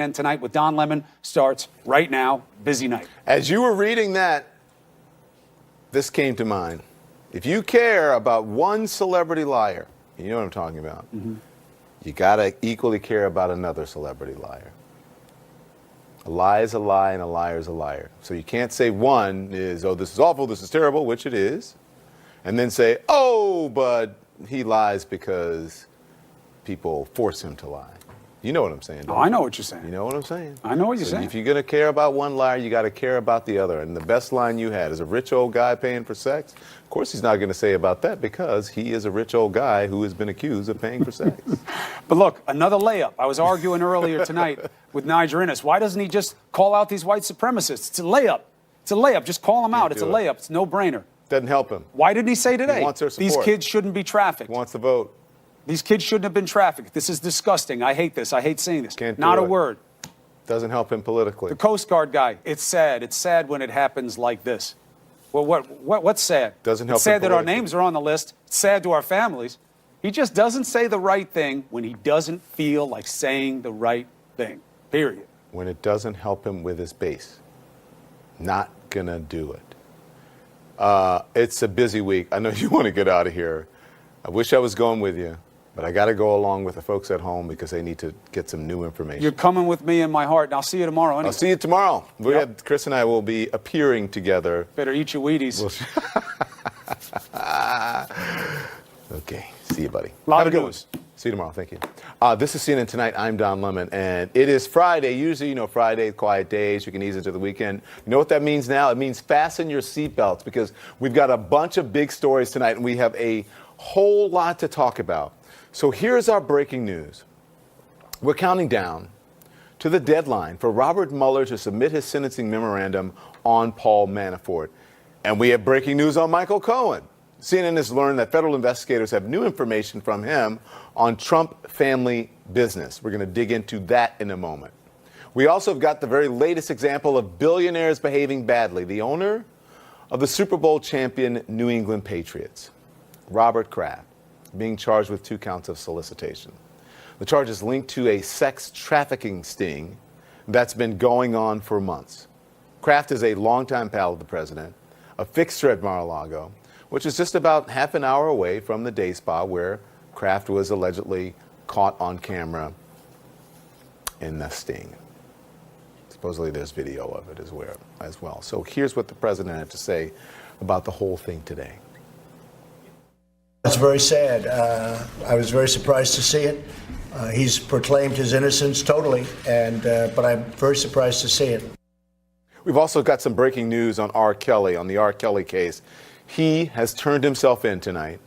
And tonight with Don Lemon starts right now. Busy night. As you were reading that, this came to mind. If you care about one celebrity liar, you know what I'm talking about, you got to equally care about another celebrity liar. A lie is a lie and a liar is a liar. So you can't say one is, oh, this is awful, this is terrible, which it is, and then say, oh, but he lies because people force him to lie. You know what I'm saying, don't I know what you're saying. you? know what I'm saying? I know what you're saying. If you're going to care about one liar, you got to care about the other. And the best line you had is a rich old guy paying for sex. Of course he's not going to say about that because he is a rich old guy who has been accused of paying for sex. But look, another layup. I was arguing earlier tonight with Nigel Innes. Why doesn't he just call out these white supremacists? It's a layup. It's a layup. Just call them out. It's a layup. It's no brainer. Doesn't help him. Why didn't he say today? He wants their support. These kids shouldn't be trafficked. He wants the vote. These kids shouldn't have been trafficked. This is disgusting. I hate this. I hate seeing this. Can't Not do a it. word. Doesn't help him politically. The Coast Guard guy. It's sad. It's sad when it happens like this. Well, what's sad? Doesn't help It's sad him that our politically. names are on the list. It's sad to our families. He just doesn't say the right thing when he doesn't feel like saying the right thing. Period. When it doesn't help him with his base. Not going to do it. It's a busy week. I know you want to get out of here. I wish I was going with you, but I got to go along with the folks at home because they need to get some new information. You're coming with me in my heart, and I'll see you tomorrow anyway. I'll see you tomorrow. Chris and I will be appearing together. Better eat your Wheaties. Okay. See you, buddy. Lot Have a of good news. one. See you tomorrow. Thank you. This is CNN Tonight. I'm Don Lemon, and it is Friday. Usually, you know, Friday, quiet days. You can ease into the weekend. You know what that means now? It means fasten your seatbelts because we've got a bunch of big stories tonight, and we have a whole lot to talk about. So here's our breaking news. We're counting down to the deadline for Robert Mueller to submit his sentencing memorandum on Paul Manafort. And we have breaking news on Michael Cohen. CNN has learned that federal investigators have new information from him on Trump family business. We're going to dig into that in a moment. We also have got the very latest example of billionaires behaving badly. The owner of the Super Bowl champion New England Patriots, Robert Kraft, being charged with 2 counts of solicitation. The charge is linked to a sex trafficking sting that's been going on for months. Kraft is a longtime pal of the president, a fixture at Mar-a-Lago, which is just about half an hour away from the day spa where Kraft was allegedly caught on camera in the sting. Supposedly there's video of it as well. So here's what the president had to say about the whole thing today. It's very sad. I was very surprised to see it. He's proclaimed his innocence totally, but I'm very surprised to see it. We've also got some breaking news on R. Kelly, on the R. Kelly case. He has turned himself in tonight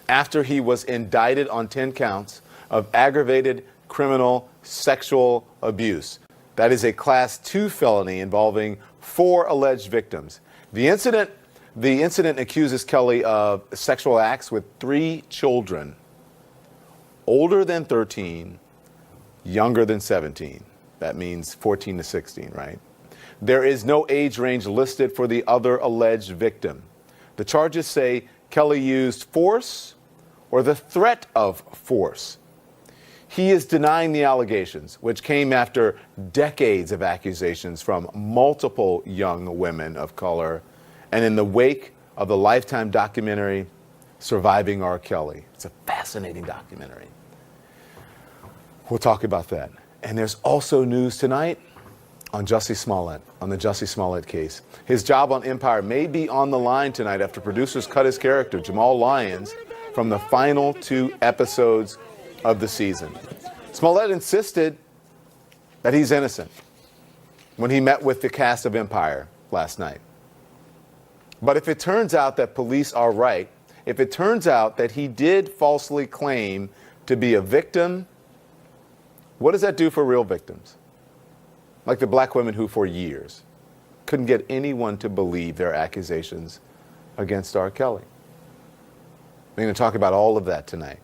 after he was indicted on 10 counts of aggravated criminal sexual abuse. That is a Class 2 felony involving 4 alleged victims. The incident accuses Kelly of sexual acts with 3 children, older than 13, younger than 17. That means 14 to 16, right? There is no age range listed for the other alleged victim. The charges say Kelly used force or the threat of force. He is denying the allegations, which came after decades of accusations from multiple young women of color and in the wake of the Lifetime documentary, Surviving R. Kelly. It's a fascinating documentary. We'll talk about that. And there's also news tonight on Jussie Smollett, on the Jussie Smollett case. His job on Empire may be on the line tonight after producers cut his character, Jamal Lyons, from the final 2 episodes of the season. Smollett insisted that he's innocent when he met with the cast of Empire last night. But if it turns out that police are right, if it turns out that he did falsely claim to be a victim, what does that do for real victims? Like the black women who for years couldn't get anyone to believe their accusations against R. Kelly. We're going to talk about all of that tonight.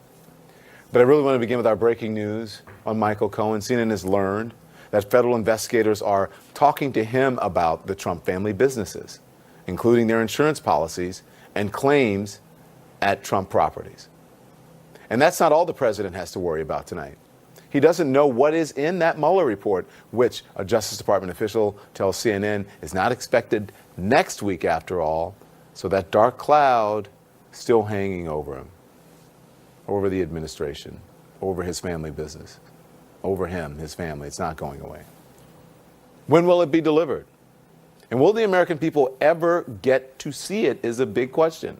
But I really want to begin with our breaking news on Michael Cohen. CNN has learned that federal investigators are talking to him about the Trump family businesses, including their insurance policies and claims at Trump properties. And that's not all the president has to worry about tonight. He doesn't know what is in that Mueller report, which a Justice Department official tells CNN is not expected next week after all. So that dark cloud still hanging over him, over the administration, over his family business, over him, his family. It's not going away. When will it be delivered? And will the American people ever get to see it is a big question.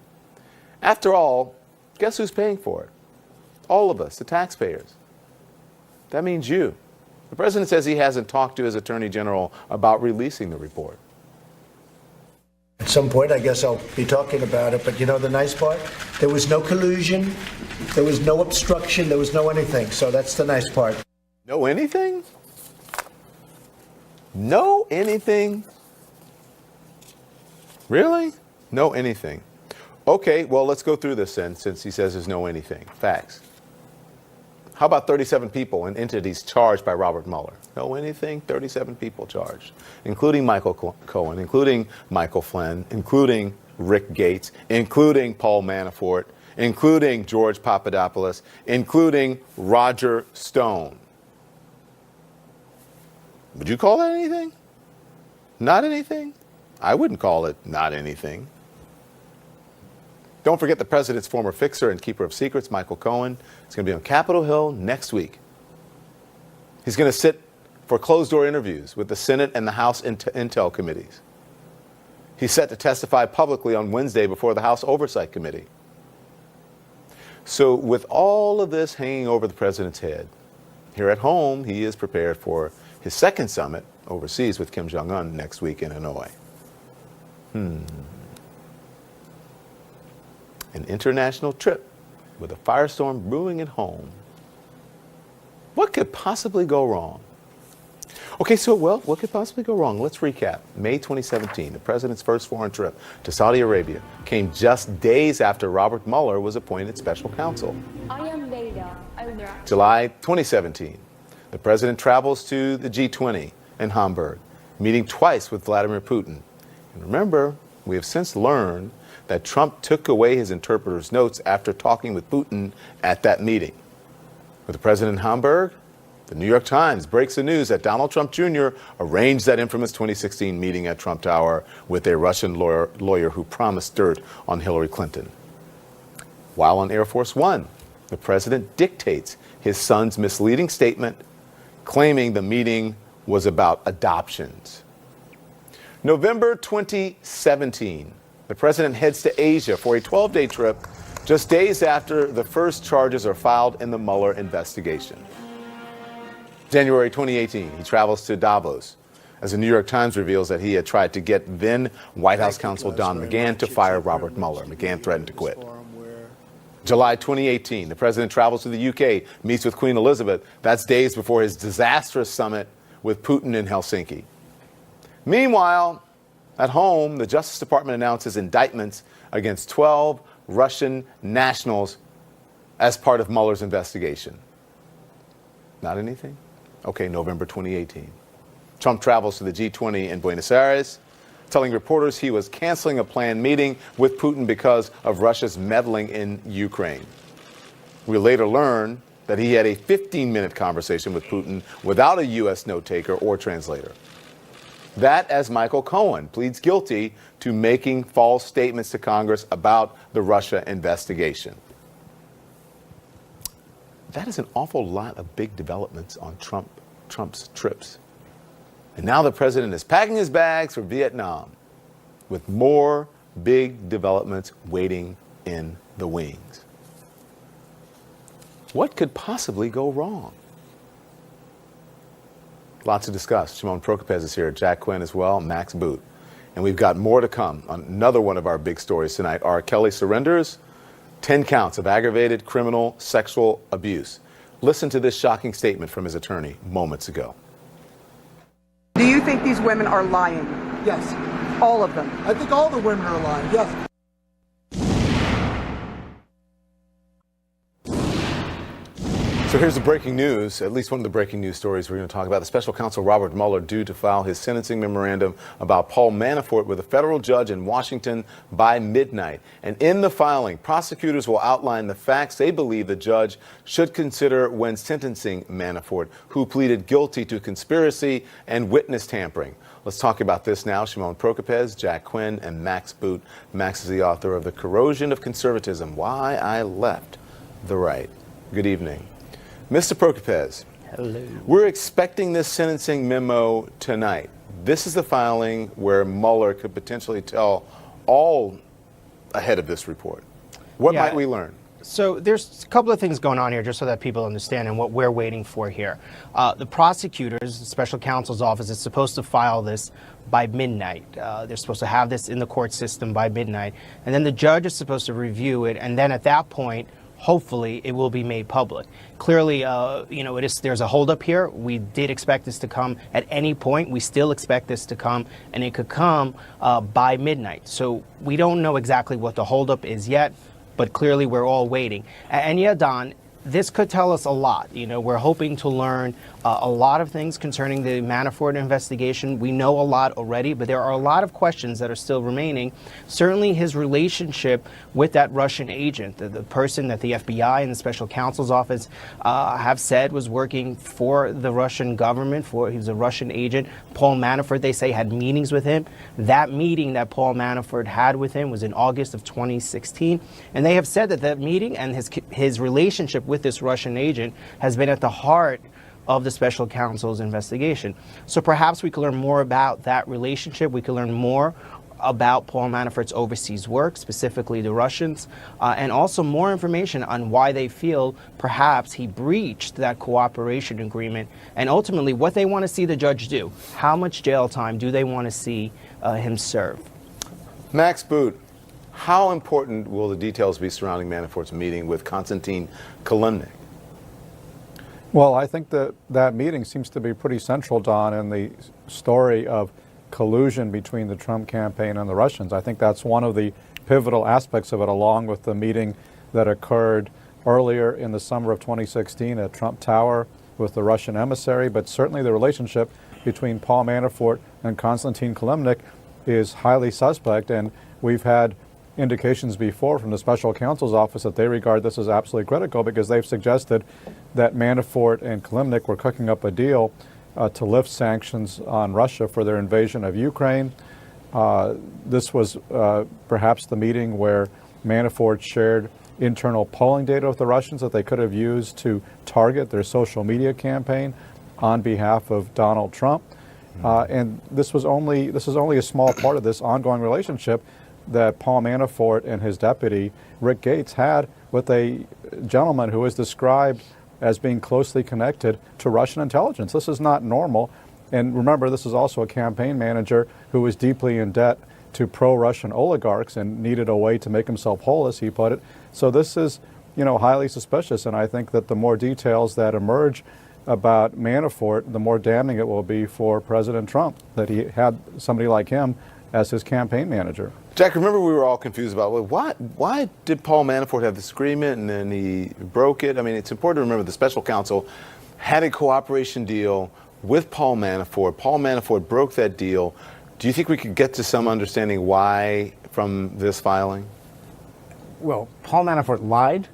After all, guess who's paying for it? All of us, the taxpayers. That means you. The president says he hasn't talked to his attorney general about releasing the report. At some point, I guess I'll be talking about it. But you know the nice part? There was no collusion. There was no obstruction. There was no anything. So that's the nice part. No anything? No anything? Really? No anything. Okay, well, let's go through this then, since he says there's no anything. Facts. How about 37 people and entities charged by Robert Mueller? No anything? 37 people charged, including Michael Cohen, including Michael Flynn, including Rick Gates, including Paul Manafort, including George Papadopoulos, including Roger Stone. Would you call that anything? Not anything? I wouldn't call it not anything. Don't forget the president's former fixer and keeper of secrets, Michael Cohen, is going to be on Capitol Hill next week. He's going to sit for closed-door interviews with the Senate and the House Intel committees. He's set to testify publicly on Wednesday before the House Oversight Committee. So with all of this hanging over the president's head, here at home, he is prepared for his second summit overseas with Kim Jong-un next week in Hanoi. An international trip with a firestorm brewing at home. What could possibly go wrong? Okay, so, well, what could possibly go wrong? Let's recap. May 2017, the president's first foreign trip to Saudi Arabia came just days after Robert Mueller was appointed special counsel. I am Leila. July 2017, the president travels to the G20 in Hamburg, meeting twice with Vladimir Putin. And remember, we have since learned that Trump took away his interpreter's notes after talking with Putin at that meeting. With the president in Hamburg, the New York Times breaks the news that Donald Trump Jr. arranged that infamous 2016 meeting at Trump Tower with a Russian lawyer who promised dirt on Hillary Clinton. While on Air Force One, the president dictates his son's misleading statement, claiming the meeting was about adoptions. November 2017, the president heads to Asia for a 12-day trip just days after the first charges are filed in the Mueller investigation. January 2018, he travels to Davos as the New York Times reveals that he had tried to get then White House counsel Don McGahn to fire Robert Mueller. McGahn threatened to quit. July 2018, the president travels to the UK, meets with Queen Elizabeth. That's days before his disastrous summit with Putin in Helsinki. Meanwhile, at home, the Justice Department announces indictments against 12 Russian nationals as part of Mueller's investigation. Not anything? Okay, November 2018. Trump travels to the G20 in Buenos Aires, telling reporters he was canceling a planned meeting with Putin because of Russia's meddling in Ukraine. We later learn that he had a 15-minute conversation with Putin without a U.S. note-taker or translator. That as Michael Cohen pleads guilty to making false statements to Congress about the Russia investigation. That is an awful lot of big developments on Trump's trips. And now the president is packing his bags for Vietnam with more big developments waiting in the wings. What could possibly go wrong? Lots to discuss. Symone Prokopez is here, Jack Quinn as well, Max Boot. And we've got more to come on another one of our big stories tonight. R. Kelly surrenders 10 counts of aggravated criminal sexual abuse. Listen to this shocking statement from his attorney moments ago. Do you think these women are lying? Yes. All of them? I think all the women are lying, yes. So here's the breaking news, at least one of the breaking news stories we're going to talk about. The special counsel Robert Mueller due to file his sentencing memorandum about Paul Manafort with a federal judge in Washington by midnight. And in the filing, prosecutors will outline the facts they believe the judge should consider when sentencing Manafort, who pleaded guilty to conspiracy and witness tampering. Let's talk about this now. Symone Prokopez, Jack Quinn, and Max Boot. Max is the author of The Corrosion of Conservatism, Why I Left the Right. Good evening. Mr. Prokopez, hello. We're expecting this sentencing memo tonight. This is the filing where Mueller could potentially tell all ahead of this report. What might we learn? So there's a couple of things going on here, just so that people understand and what we're waiting for here. The prosecutors, the special counsel's office, is supposed to file this by midnight. They're supposed to have this in the court system by midnight. And then the judge is supposed to review it. And then at that point, hopefully, it will be made public. Clearly, there's a holdup here. We did expect this to come at any point. We still expect this to come, and it could come by midnight. So we don't know exactly what the holdup is yet, but clearly we're all waiting. And yeah, Don, this could tell us a lot. We're hoping to learn a lot of things concerning the Manafort investigation. We know a lot already, but there are a lot of questions that are still remaining. Certainly his relationship with that Russian agent, the person that the FBI and the special counsel's office have said was working for the Russian government, he was a Russian agent. Paul Manafort, they say, had meetings with him. That meeting that Paul Manafort had with him was in August of 2016. And they have said that that meeting and his relationship with this Russian agent has been at the heart of the special counsel's investigation. So perhaps we could learn more about that relationship. We could learn more about Paul Manafort's overseas work, specifically the Russians, and also more information on why they feel perhaps he breached that cooperation agreement, and ultimately what they want to see the judge do. How much jail time do they want to see him serve? Max Boot, how important will the details be surrounding Manafort's meeting with Konstantin Kilimnik? Well, I think that meeting seems to be pretty central, Don, in the story of collusion between the Trump campaign and the Russians. I think that's one of the pivotal aspects of it, along with the meeting that occurred earlier in the summer of 2016 at Trump Tower with the Russian emissary. But certainly the relationship between Paul Manafort and Konstantin Kilimnik is highly suspect, and we've had indications before from the special counsel's office that they regard this as absolutely critical, because they've suggested that Manafort and Kilimnik were cooking up a deal to lift sanctions on Russia for their invasion of Ukraine. This was perhaps the meeting where Manafort shared internal polling data with the Russians that they could have used to target their social media campaign on behalf of Donald Trump. And this is only a small part of this ongoing relationship that Paul Manafort and his deputy, Rick Gates, had with a gentleman who is described as being closely connected to Russian intelligence. This is not normal. And remember, this is also a campaign manager who was deeply in debt to pro-Russian oligarchs and needed a way to make himself whole, as he put it. So this is, highly suspicious. And I think that the more details that emerge about Manafort, the more damning it will be for President Trump that he had somebody like him as his campaign manager. Jack, remember we were all confused about, why did Paul Manafort have this agreement and then he broke it? I mean, it's important to remember the special counsel had a cooperation deal with Paul Manafort. Paul Manafort broke that deal. Do you think we could get to some understanding why from this filing? Well, Paul Manafort lied,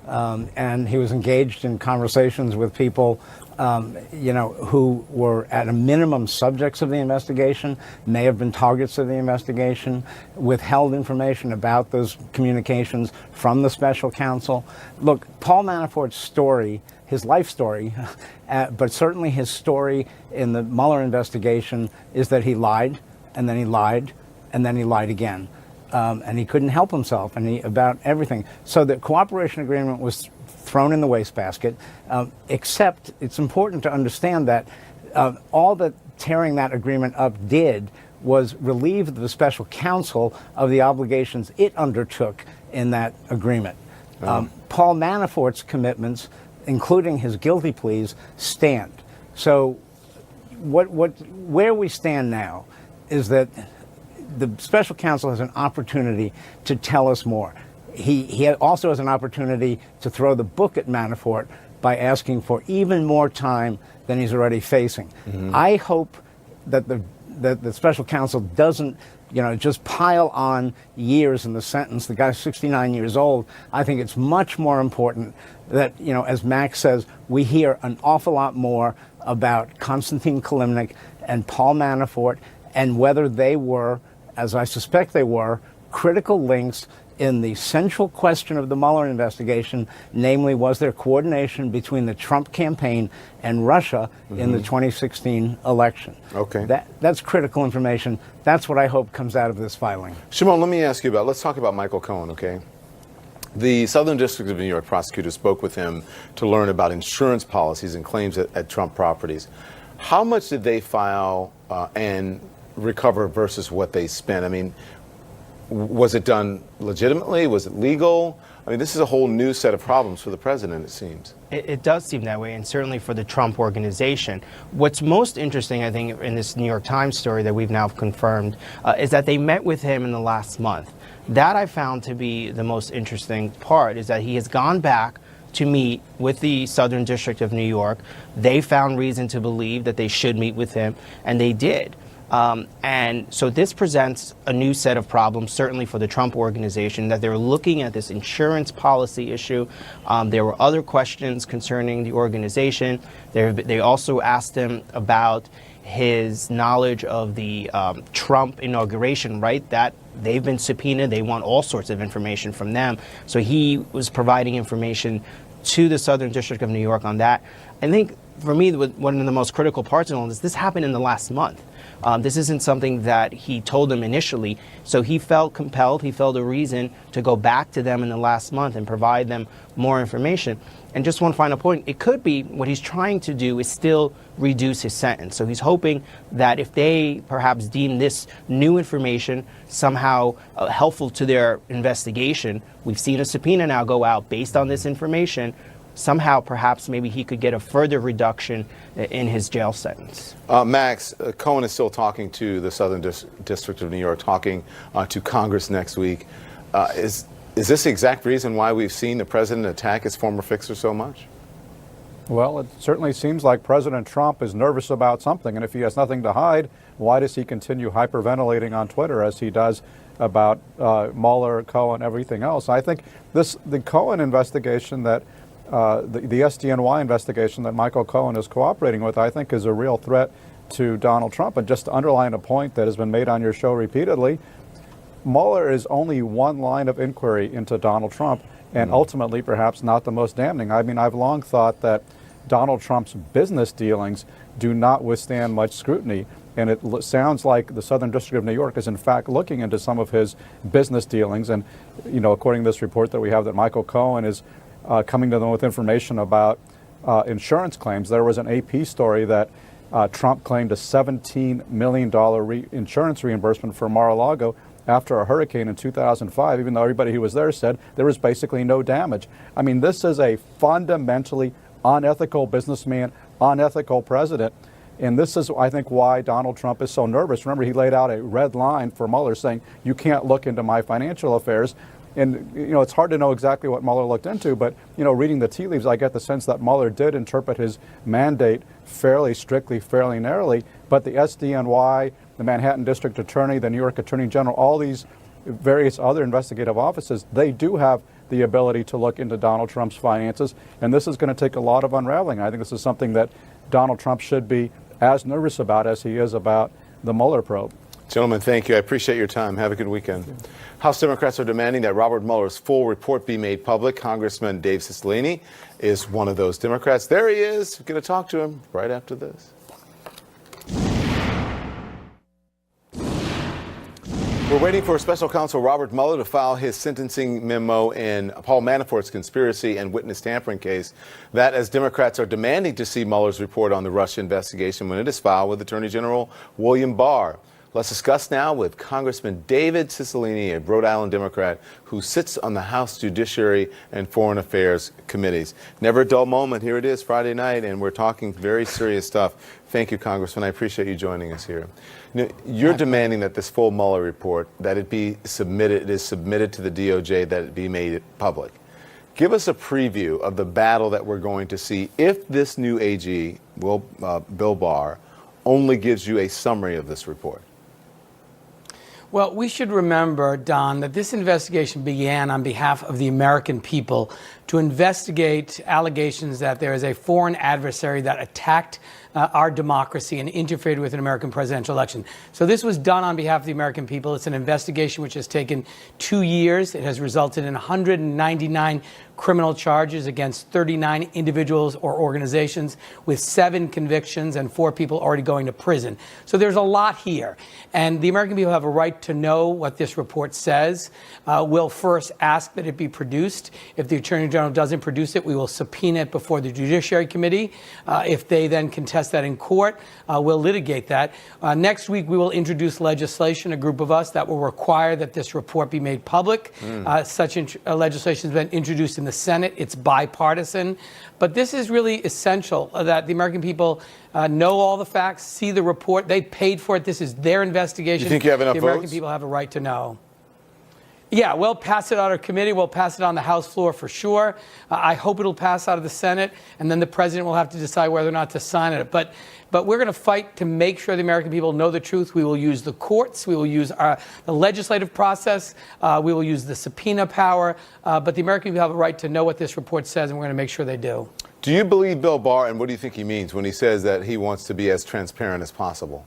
and he was engaged in conversations with people who were at a minimum subjects of the investigation, may have been targets of the investigation, withheld information about those communications from the special counsel. Look, Paul Manafort's story, his life story, but certainly his story in the Mueller investigation, is that he lied, and then he lied, and then he lied again. And he couldn't help himself about everything. So the cooperation agreement was thrown in the wastebasket, except it's important to understand that all that tearing that agreement up did was relieve the special counsel of the obligations it undertook in that agreement. Paul Manafort's commitments, including his guilty pleas, stand. So where we stand now is that the special counsel has an opportunity to tell us more. He also has an opportunity to throw the book at Manafort by asking for even more time than he's already facing. I hope that the special counsel doesn't, just pile on years in the sentence. The guy's 69 years old. I think it's much more important that, as Max says, we hear an awful lot more about Konstantin Kilimnik and Paul Manafort and whether they were, as I suspect they were, critical links in the central question of the Mueller investigation, namely, was there coordination between the Trump campaign and Russia in the 2016 election? Okay. That's critical information. That's what I hope comes out of this filing. Symone, let me ask you let's talk about Michael Cohen, okay? The Southern District of New York prosecutor spoke with him to learn about insurance policies and claims at Trump properties. How much did they file and recover versus what they spent? I mean, was it done legitimately? Was it legal? I mean, this is a whole new set of problems for the president, it seems. It does seem that way, and certainly for the Trump organization. What's most interesting, I think, in this New York Times story that we've now confirmed is that they met with him in the last month. That I found to be the most interesting part, is that he has gone back to meet with the Southern District of New York. They found reason to believe that they should meet with him, and they did. And so this presents a new set of problems, certainly for the Trump organization, that they're looking at this insurance policy issue. There were other questions concerning the organization. They also asked him about his knowledge of the Trump inauguration, right? That they've been subpoenaed. They want all sorts of information from them. So he was providing information to the Southern District of New York on that. I think, for me, one of the most critical parts of all this happened in the last month. This isn't something that he told them initially, so he felt compelled, he felt a reason to go back to them in the last month and provide them more information. And just one final point, it could be what he's trying to do is still reduce his sentence. So he's hoping that if they perhaps deem this new information somehow helpful to their investigation, we've seen a subpoena now go out based on this information, somehow perhaps maybe he could get a further reduction in his jail sentence. Max, Cohen is still talking to the Southern District of New York, talking to Congress next week. Is this the exact reason why we've seen the president attack his former fixer so much? Well, it certainly seems like President Trump is nervous about something, and if he has nothing to hide, why does he continue hyperventilating on Twitter as he does about Mueller, Cohen, everything else? I think the Cohen investigation that the SDNY investigation that Michael Cohen is cooperating with, I think, is a real threat to Donald Trump. And just to underline a point that has been made on your show repeatedly, Mueller is only one line of inquiry into Donald Trump, and ultimately perhaps not the most damning. I mean, I've long thought that Donald Trump's business dealings do not withstand much scrutiny. And it sounds like the Southern District of New York is in fact looking into some of his business dealings. And, according to this report that we have, that Michael Cohen is coming to them with information about insurance claims. There was an AP story that Trump claimed a $17 million insurance reimbursement for Mar-a-Lago after a hurricane in 2005, even though everybody who was there said there was basically no damage. I mean, this is a fundamentally unethical businessman, unethical president. And this is, I think, why Donald Trump is so nervous. Remember, he laid out a red line for Mueller saying, you can't look into my financial affairs. And, it's hard to know exactly what Mueller looked into, but, reading the tea leaves, I get the sense that Mueller did interpret his mandate fairly strictly, fairly narrowly. But the SDNY, the Manhattan District Attorney, the New York Attorney General, all these various other investigative offices, they do have the ability to look into Donald Trump's finances. And this is going to take a lot of unraveling. I think this is something that Donald Trump should be as nervous about as he is about the Mueller probe. Gentlemen, thank you. I appreciate your time. Have a good weekend. House Democrats are demanding that Robert Mueller's full report be made public. Congressman Dave Cicilline is one of those Democrats. There he is. We're going to talk to him right after this. We're waiting for special counsel Robert Mueller to file his sentencing memo in Paul Manafort's conspiracy and witness tampering case. That, as Democrats are demanding to see Mueller's report on the Russia investigation when it is filed with Attorney General William Barr. Let's discuss now with Congressman David Cicilline, a Rhode Island Democrat who sits on the House Judiciary and Foreign Affairs committees. Never a dull moment. Here it is, Friday night, and we're talking very serious stuff. Thank you, Congressman. I appreciate you joining us here. You're demanding that this full Mueller report, that it be submitted, it is submitted to the DOJ, that it be made public. Give us a preview of the battle that we're going to see if this new AG, Bill Barr, only gives you a summary of this report. Well, we should remember, Don, that this investigation began on behalf of the American people to investigate allegations that there is a foreign adversary that attacked our democracy and interfered with an American presidential election. So this was done on behalf of the American people. It's an investigation which has taken 2 years. It has resulted in 199 criminal charges against 39 individuals or organizations, with 7 convictions and 4 people already going to prison. So there's a lot here. And the American people have a right to know what this report says. We'll first ask that it be produced. If the Attorney General doesn't produce it, we will subpoena it before the Judiciary Committee. If they then contest that in court, we'll litigate that. Next week, we will introduce legislation, a group of us, that will require that this report be made public. Such legislation has been introduced in the Senate. It's bipartisan. But this is really essential that the American people know all the facts, see the report. They paid for it. This is their investigation. You think you have enough votes? The American votes? people have a right to know. Yeah, we'll pass it out of committee. We'll pass it on the House floor for sure. I hope it'll pass out of the Senate, and then the president will have to decide whether or not to sign it. But we're going to fight to make sure the American people know the truth. We will use the courts. We will use the legislative process. We will use the subpoena power. But the American people have a right to know what this report says, and we're going to make sure they do. Do you believe Bill Barr, and what do you think he means when he says that he wants to be as transparent as possible?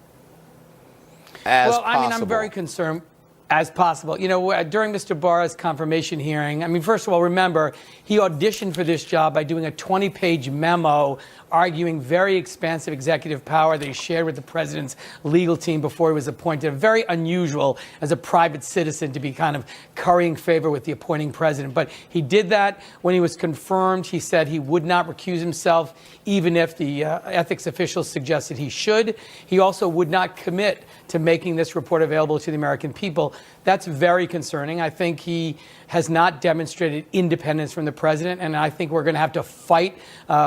Well, I mean, I'm very concerned. As possible. You know, during Mr. Barr's confirmation hearing, I mean, first of all, remember, he auditioned for this job by doing a 20-page memo arguing very expansive executive power that he shared with the president's legal team before he was appointed. Very unusual as a private citizen to be kind of currying favor with the appointing president. But he did that. When he was confirmed, he said he would not recuse himself, even if the ethics officials suggested he should. He also would not commit to making this report available to the American people. That's very concerning. I think he has not demonstrated independence from the president, and I think we're going to have to fight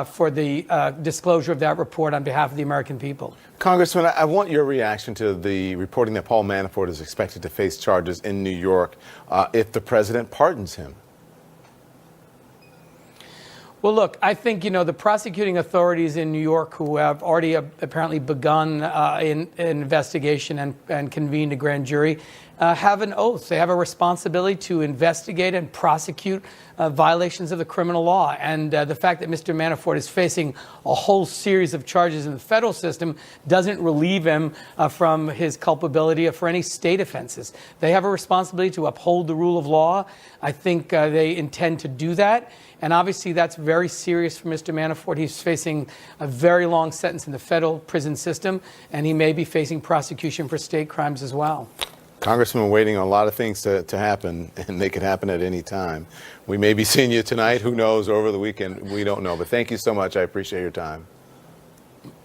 for the disclosure of that report on behalf of the American people. Congressman, I want your reaction to the reporting that Paul Manafort is expected to face charges in New York if the president pardons him. Well, look, I think, the prosecuting authorities in New York, who have already apparently begun an investigation and convened a grand jury, have an oath. They have a responsibility to investigate and prosecute violations of the criminal law. And the fact that Mr. Manafort is facing a whole series of charges in the federal system doesn't relieve him from his culpability for any state offenses. They have a responsibility to uphold the rule of law. I think they intend to do that. And obviously, that's very serious for Mr. Manafort. He's facing a very long sentence in the federal prison system, and he may be facing prosecution for state crimes as well. Congressman, we're waiting on a lot of things to happen, and they could happen at any time. We may be seeing you tonight. Who knows? Over the weekend, we don't know. But thank you so much. I appreciate your time.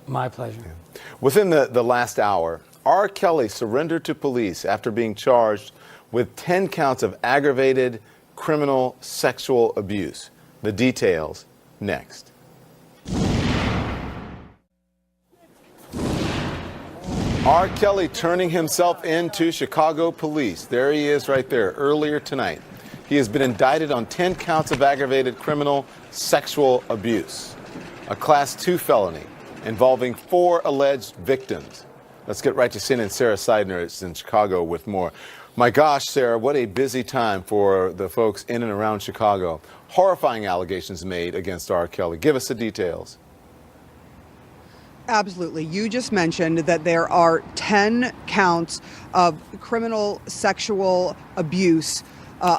My pleasure. Yeah. Within the last hour, R. Kelly surrendered to police after being charged with 10 counts of aggravated criminal sexual abuse. The details next. R. Kelly turning himself in to Chicago police. There he is right there earlier tonight. He has been indicted on 10 counts of aggravated criminal sexual abuse, a Class 2 felony involving 4 alleged victims. Let's get right to CNN. Sarah Seidner is in Chicago with more. My gosh, Sarah, what a busy time for the folks in and around Chicago. Horrifying allegations made against R. Kelly. Give us the details. Absolutely. You just mentioned that there are 10 counts of criminal sexual abuse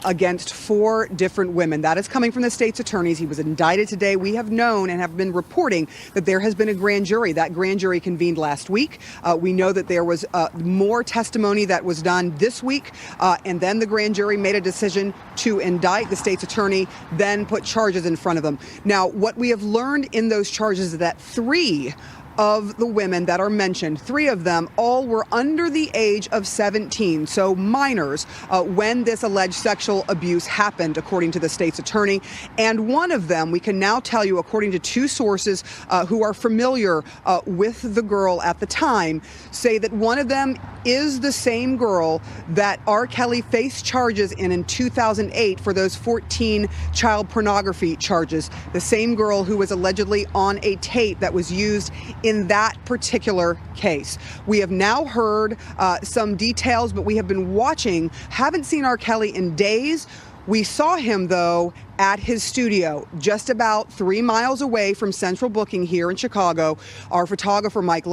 against 4 different women. That is coming from the state's attorneys. He was indicted today. We have known and have been reporting that there has been a grand jury. That grand jury convened last week. We know that there was more testimony that was done this week, and then the grand jury made a decision to indict the state's attorney, then put charges in front of them. Now, what we have learned in those charges is that 3 of the women that are mentioned, 3 of them, all were under the age of 17, so minors, when this alleged sexual abuse happened, according to the state's attorney. And one of them, we can now tell you, according to 2 sources who are familiar with the girl at the time, say that one of them is the same girl that R. Kelly faced charges in 2008 for those 14 child pornography charges. The same girl who was allegedly on a tape that was used in that particular case. We have now heard some details, but we have been watching, haven't seen R. Kelly in days. We saw him, though, at his studio, just about 3 miles away from Central Booking here in Chicago. Our photographer, Mike.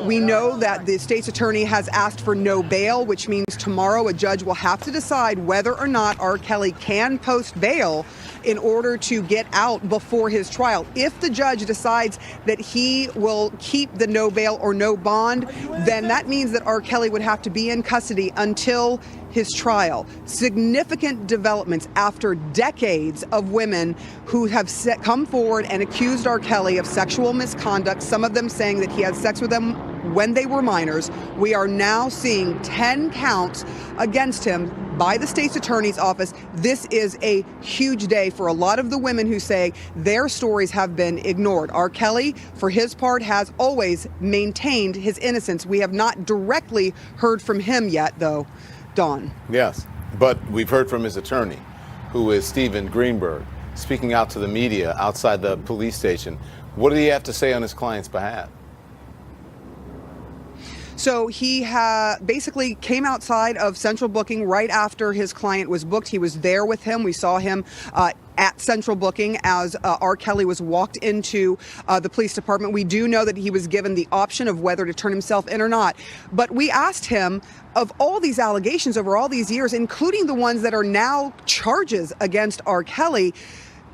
We know that the state's attorney has asked for no bail, which means tomorrow a judge will have to decide whether or not R. Kelly can post bail in order to get out before his trial. If the judge decides that he will keep the no bail or no bond, then that means that R. Kelly would have to be in custody until his trial. Significant developments after decades of women who have come forward and accused R. Kelly of sexual misconduct, some of them saying that he had sex with them when they were minors. We are now seeing 10 counts against him by the state's attorney's office. This is a huge day for a lot of the women who say their stories have been ignored. R. Kelly, for his part, has always maintained his innocence. We have not directly heard from him yet, though. Dawn. Yes, but we've heard from his attorney, who is Stephen Greenberg, speaking out to the media outside the police station. What did he have to say on his client's behalf? So he basically came outside of Central Booking right after his client was booked. He was there with him. We saw him at Central Booking as R. Kelly was walked into the police department. We do know that he was given the option of whether to turn himself in or not. But we asked him, of all these allegations over all these years, including the ones that are now charges against R. Kelly,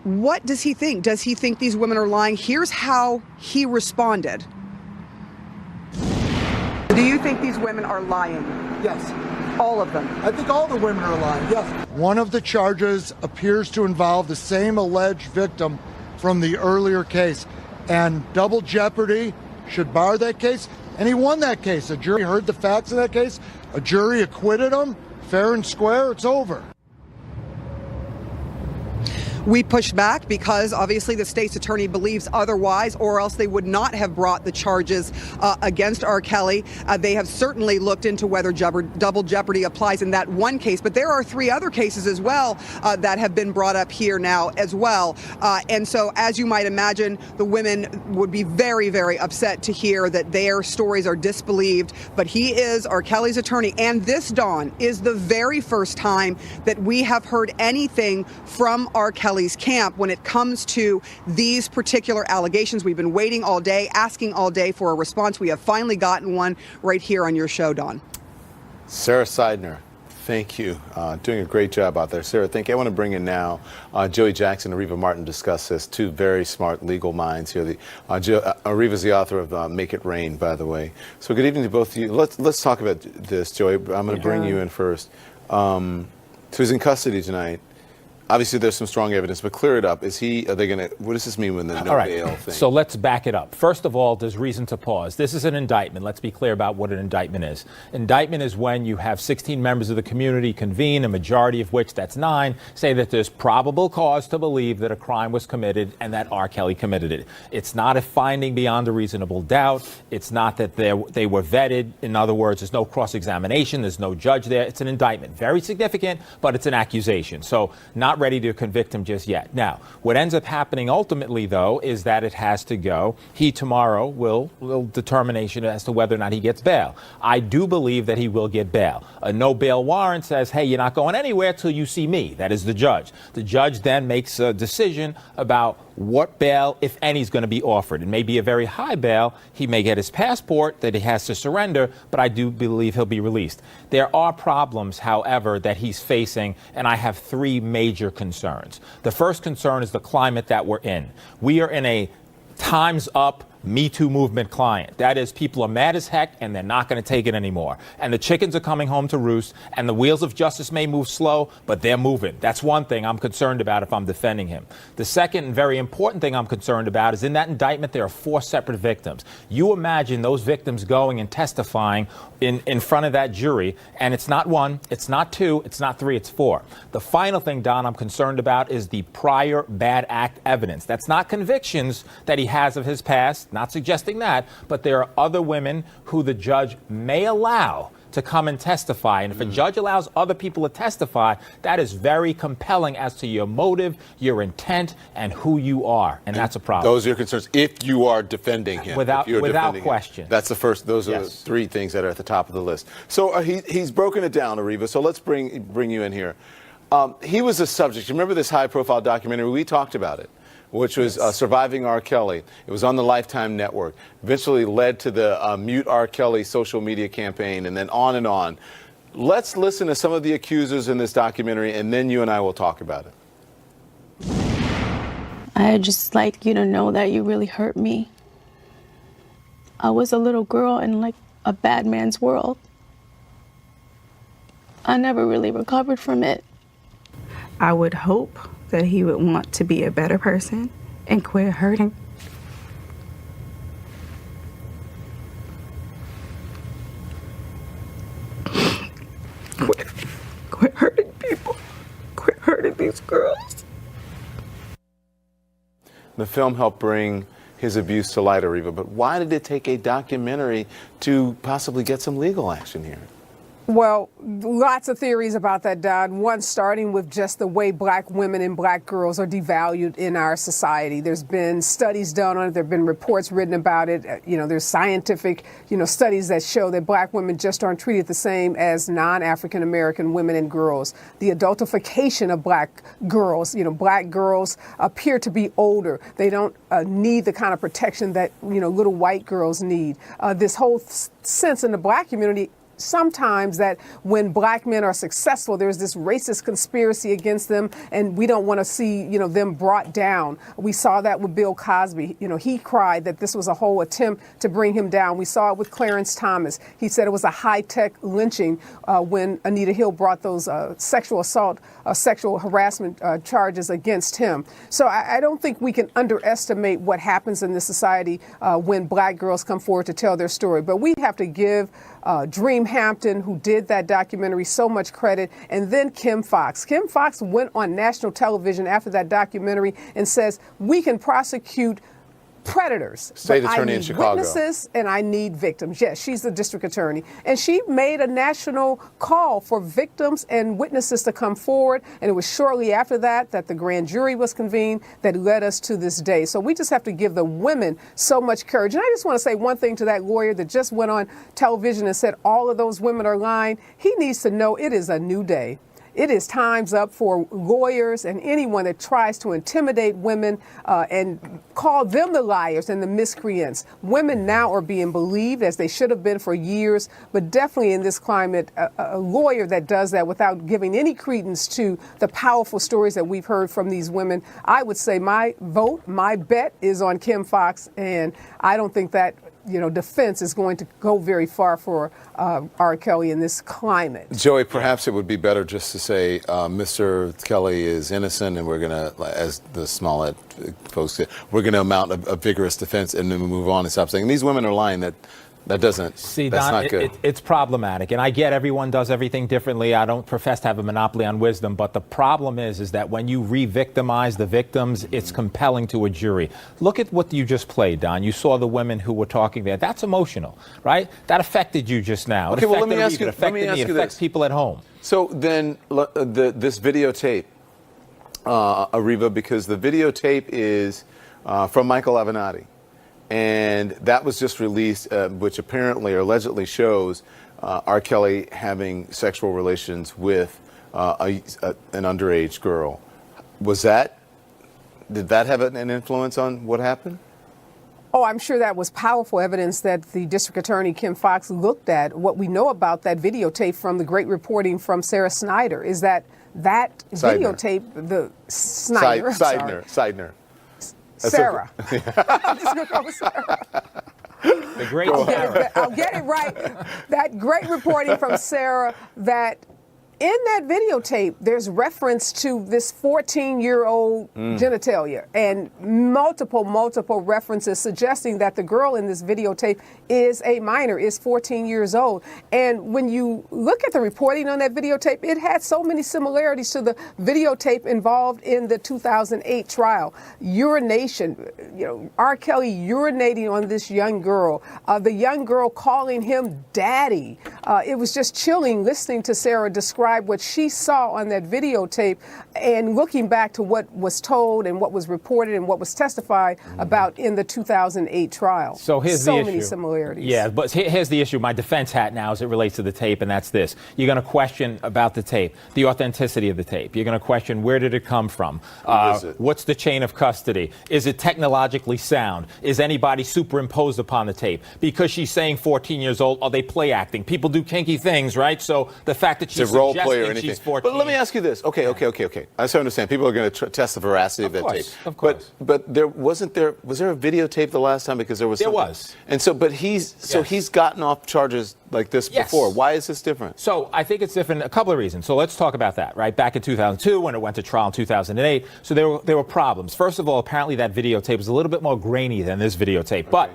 what does he think? Does he think these women are lying? Here's how he responded. Do you think these women are lying? Yes. All of them? I think all the women are lying, yes. One of the charges appears to involve the same alleged victim from the earlier case, and double jeopardy should bar that case, and he won that case. A jury heard the facts of that case, a jury acquitted him, fair and square, it's over. We pushed back because obviously the state's attorney believes otherwise, or else they would not have brought the charges against R. Kelly. They have certainly looked into whether double jeopardy applies in that one case, but there are 3 other cases as well that have been brought up here now as well. And so, as you might imagine, the women would be very, very upset to hear that their stories are disbelieved. But he is R. Kelly's attorney, and this, Dawn, is the very first time that we have heard anything from R. Kelly's camp when it comes to these particular allegations. We've been waiting all day, asking all day for a response. We have finally gotten one right here on your show, Dawn. Sarah Seidner, thank you. Doing a great job out there. Sarah, thank you. I want to bring in now Joey Jackson and Reva Martin to discuss this. 2 very smart legal minds here. Reva's the author of Make It Rain, by the way. So good evening to both of you. Let's talk about this, Joey. I'm going to bring you in first. So he's in custody tonight. Obviously, there's some strong evidence, but clear it up. Are they going to, what does this mean when the no bail thing? So let's back it up. First of all, there's reason to pause. This is an indictment. Let's be clear about what an indictment is. Indictment is when you have 16 members of the community convene, a majority of which, that's 9, say that there's probable cause to believe that a crime was committed and that R. Kelly committed it. It's not a finding beyond a reasonable doubt. It's not that they were vetted. In other words, there's no cross-examination. There's no judge there. It's an indictment. Very significant, but it's an accusation. So not ready to convict him just yet. Now, what ends up happening ultimately, though, is that it has to go. He tomorrow will determination as to whether or not he gets bail. I do believe that he will get bail. A no bail warrant says, hey, you're not going anywhere till you see me. That is the judge. The judge then makes a decision about what bail, if any, is going to be offered. It may be a very high bail. He may get his passport that he has to surrender, but I do believe he'll be released. There are problems, however, that he's facing, and I have 3 major concerns. The first concern is the climate that we're in. We are in a time's up, Me Too movement client. That is, people are mad as heck and they're not going to take it anymore. And the chickens are coming home to roost, and the wheels of justice may move slow, but they're moving. That's one thing I'm concerned about if I'm defending him. The second and very important thing I'm concerned about is in that indictment there are 4 separate victims. You imagine those victims going and testifying in front of that jury, and it's not 1, it's not 2, it's not 3, it's 4. The final thing, Don, I'm concerned about is the prior bad act evidence. That's not convictions that he has of his past, not suggesting that, but there are other women who the judge may allow to come and testify. And if a judge allows other people to testify, that is very compelling as to your motive, your intent, and who you are. And that's a problem. Those are your concerns if you are defending him. Without question. That's the first. Those are the 3 things that are at the top of the list. So he's broken it down, Ariva. So let's bring you in here. He was a subject. Remember this high-profile documentary? We talked about it, which was Surviving R. Kelly. It was on the Lifetime Network. Eventually led to the Mute R. Kelly social media campaign, and then on and on. Let's listen to some of the accusers in this documentary, and then you and I will talk about it. I'd just like you to know that you really hurt me. I was a little girl in like a bad man's world. I never really recovered from it. I would hope that he would want to be a better person and quit hurting. Quit hurting people. Quit hurting these girls. The film helped bring his abuse to light, Ariva, but why did it take a documentary to possibly get some legal action here? Well, lots of theories about that, Don. One starting with just the way black women and black girls are devalued in our society. There's been studies done on it. There have been reports written about it. There's scientific, studies that show that black women just aren't treated the same as non-African American women and girls. The adultification of black girls, black girls appear to be older. They don't need the kind of protection that, little white girls need. This whole sense in the black community sometimes that when black men are successful, there's this racist conspiracy against them, and we don't want to see, them brought down. We saw that with Bill Cosby. He cried that this was a whole attempt to bring him down. We saw it with Clarence Thomas. He said it was a high-tech lynching when Anita Hill brought those sexual assault, sexual harassment charges against him. So I don't think we can underestimate what happens in this society when black girls come forward to tell their story. But we have to give Dream Hampton, who did that documentary, so much credit, and then Kim Foxx. Kim Foxx went on national television after that documentary and says, we can prosecute predators. State attorney in Chicago. Witnesses and I need victims. Yes, she's the district attorney. And she made a national call for victims and witnesses to come forward. And it was shortly after that that the grand jury was convened that led us to this day. So we just have to give the women so much courage. And I just want to say one thing to that lawyer that just went on television and said all of those women are lying. He needs to know it is a new day. It is time's up for lawyers and anyone that tries to intimidate women and call them the liars and the miscreants. Women now are being believed as they should have been for years, but definitely in this climate, a lawyer that does that without giving any credence to the powerful stories that we've heard from these women, I would say my vote, my bet is on Kim Foxx, and I don't think that defense is going to go very far for R. Kelly in this climate. Joey, perhaps it would be better just to say Mr. Kelly is innocent, and we're going to, as the Smollett folks said, we're going to mount a vigorous defense and then move on and stop saying these women are lying. That doesn't. See, that's Don, not good. It's problematic, and I get everyone does everything differently. I don't profess to have a monopoly on wisdom, but the problem is that when you re-victimize the victims, it's compelling to a jury. Look at what you just played, Don. You saw the women who were talking there. That's emotional, right? That affected you just now. Okay, well, let me ask you. It affected me. It affects people at home. So then, this videotape, Ariva, because the videotape is from Michael Avenatti. And that was just released, which apparently or allegedly shows R. Kelly having sexual relations with an underage girl. Did that have an influence on what happened? Oh, I'm sure that was powerful evidence that the district attorney, Kim Foxx, looked at. What we know about that videotape from the great reporting from Sarah Snyder is that Seidner. videotape, the Snyder. Seidner. Sarah. I'm just going to call her Sarah. The great Sarah. I'll get it right. That great reporting from Sarah that in that videotape, there's reference to this 14-year-old genitalia and multiple references suggesting that the girl in this videotape is a minor, is 14 years old. And when you look at the reporting on that videotape, it had so many similarities to the videotape involved in the 2008 trial. Urination, R. Kelly urinating on this young girl, the young girl calling him daddy. It was just chilling listening to Sarah describe what she saw on that videotape and looking back to what was told and what was reported and what was testified about in the 2008 trial. So here's the issue. So many similarities. Yeah, but here's the issue. My defense hat now as it relates to the tape, and that's this. You're going to question about the tape, the authenticity of the tape. You're going to question where did it come from? What's the chain of custody? Is it technologically sound? Is anybody superimposed upon the tape? Because she's saying 14 years old, are they play acting? People do kinky things, right? So the fact that she's role play or anything. She's 14. But let me ask you this. Okay. I just understand. People are going to test the veracity of that tape. Of course. But was there a videotape the last time? Because there was. There was. And so, but he's gotten off charges like this before. Why is this different? So I think it's different. A couple of reasons. So let's talk about that. Right back in 2002, when it went to trial in 2008. So there were problems. First of all, apparently that videotape was a little bit more grainy than this videotape. But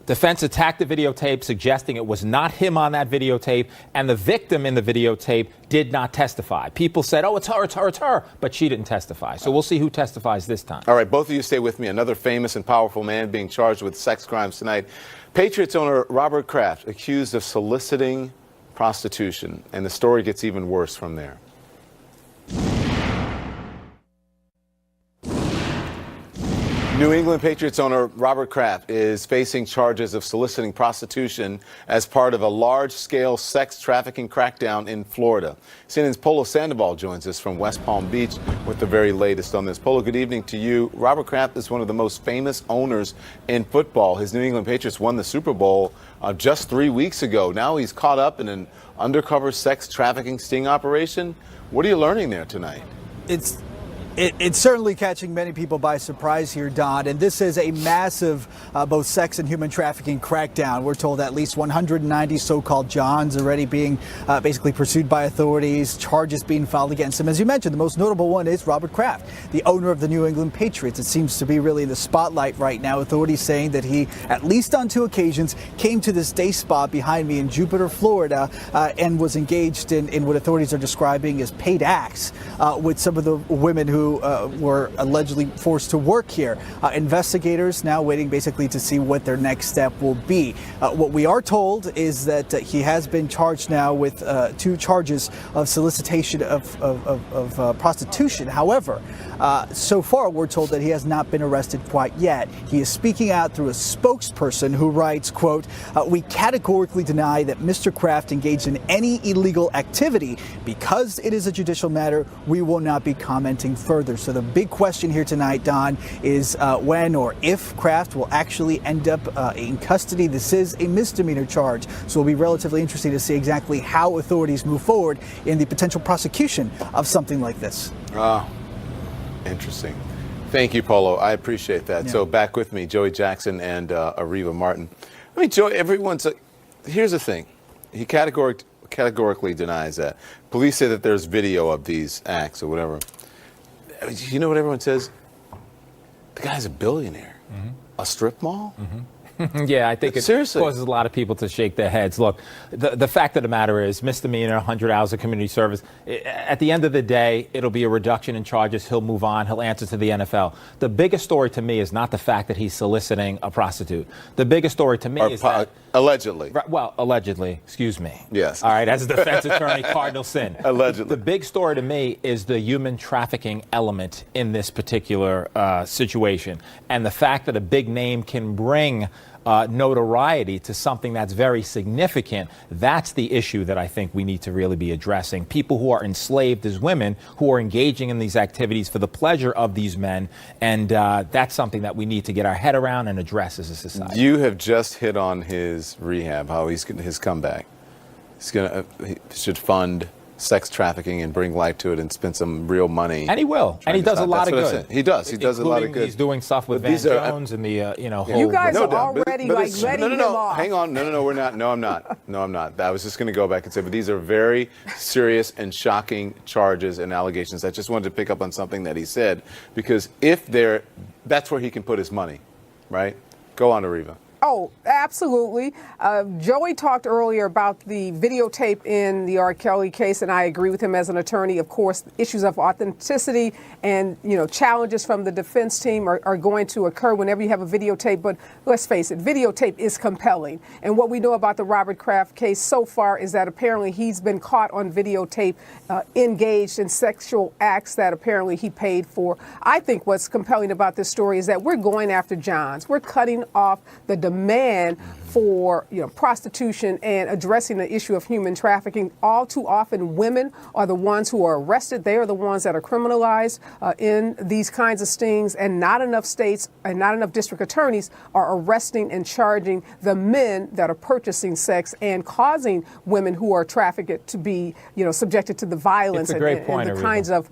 defense attacked the videotape, suggesting it was not him on that videotape, and the victim in the videotape did not testify. People said, oh, it's her, but she didn't testify. So we'll see who testifies this time. All right, both of you stay with me. Another famous and powerful man being charged with sex crimes tonight. Patriots owner Robert Kraft accused of soliciting prostitution, and the story gets even worse from there. New England Patriots owner Robert Kraft is facing charges of soliciting prostitution as part of a large-scale sex trafficking crackdown in Florida. CNN's Polo Sandoval joins us from West Palm Beach with the very latest on this. Polo, good evening to you. Robert Kraft is one of the most famous owners in football. His New England Patriots won the Super Bowl just 3 weeks ago. Now he's caught up in an undercover sex trafficking sting operation. What are you learning there tonight? It's certainly catching many people by surprise here, Don, and this is a massive both sex and human trafficking crackdown. We're told at least 190 so-called Johns already being basically pursued by authorities, charges being filed against them. As you mentioned, the most notable one is Robert Kraft, the owner of the New England Patriots. It seems to be really in the spotlight right now. Authorities saying that he, at least on 2 occasions, came to this day spa behind me in Jupiter, Florida, and was engaged in what authorities are describing as paid acts with some of the women who were allegedly forced to work here. Investigators now waiting basically to see what their next step will be. What we are told is that he has been charged now with 2 charges of solicitation of prostitution. However, so far we're told that he has not been arrested quite yet. He is speaking out through a spokesperson who writes, quote, "We categorically deny that Mr. Kraft engaged in any illegal activity. Because it is a judicial matter, we will not be commenting further." So the big question here tonight, Don, is when or if Kraft will actually end up in custody. This is a misdemeanor charge, so it'll be relatively interesting to see exactly how authorities move forward in the potential prosecution of something like this. Interesting. Thank you, Polo. I appreciate that. Yeah. So back with me, Joey Jackson and Ariva Martin. I mean, Joey, here's the thing. He categorically denies that. Police say that there's video of these acts or whatever. You know what everyone says? The guy's a billionaire. Mm-hmm. A strip mall? Mm-hmm. Yeah, I think it Seriously. causes a lot of people to shake their heads. Look, the fact of the matter is misdemeanor, 100 hours of community service. At the end of the day, it'll be a reduction in charges. He'll move on. He'll answer to the NFL. The biggest story to me is not the fact that he's soliciting a prostitute. The biggest story to me is that... Allegedly. Well, allegedly. Excuse me. Yes. All right, as a defense attorney, cardinal sin. Allegedly. The big story to me is the human trafficking element in this particular situation. And the fact that a big name can bring notoriety to something that's very significant, that's the issue that I think we need to really be addressing. People who are enslaved as women who are engaging in these activities for the pleasure of these men, and that's something that we need to get our head around and address as a society. You have just hit on his rehab, how his comeback. He should fund sex trafficking and bring light to it and spend some real money. And he will. And he does a lot of good. He does. He does a lot of good. He's doing stuff with Van Jones and the, whole... You guys No are doubt. already But like it's- letting him off. Hang on. No, we're not. No, I'm not. No, I'm not. I was just going to go back and say, but these are very serious and shocking charges and allegations. I just wanted to pick up on something that he said, because that's where he can put his money, right? Go on, Ariva. Oh, absolutely. Joey talked earlier about the videotape in the R. Kelly case, and I agree with him as an attorney. Of course, issues of authenticity and, challenges from the defense team are going to occur whenever you have a videotape. But let's face it, videotape is compelling. And what we know about the Robert Kraft case so far is that apparently he's been caught on videotape engaged in sexual acts that apparently he paid for. I think what's compelling about this story is that we're going after Johns. We're cutting off the demand for prostitution and addressing the issue of human trafficking. All too often, women are the ones who are arrested. They are the ones that are criminalized in these kinds of stings, and not enough states and not enough district attorneys are arresting and charging the men that are purchasing sex and causing women who are trafficked to be, subjected to the violence and the kinds of,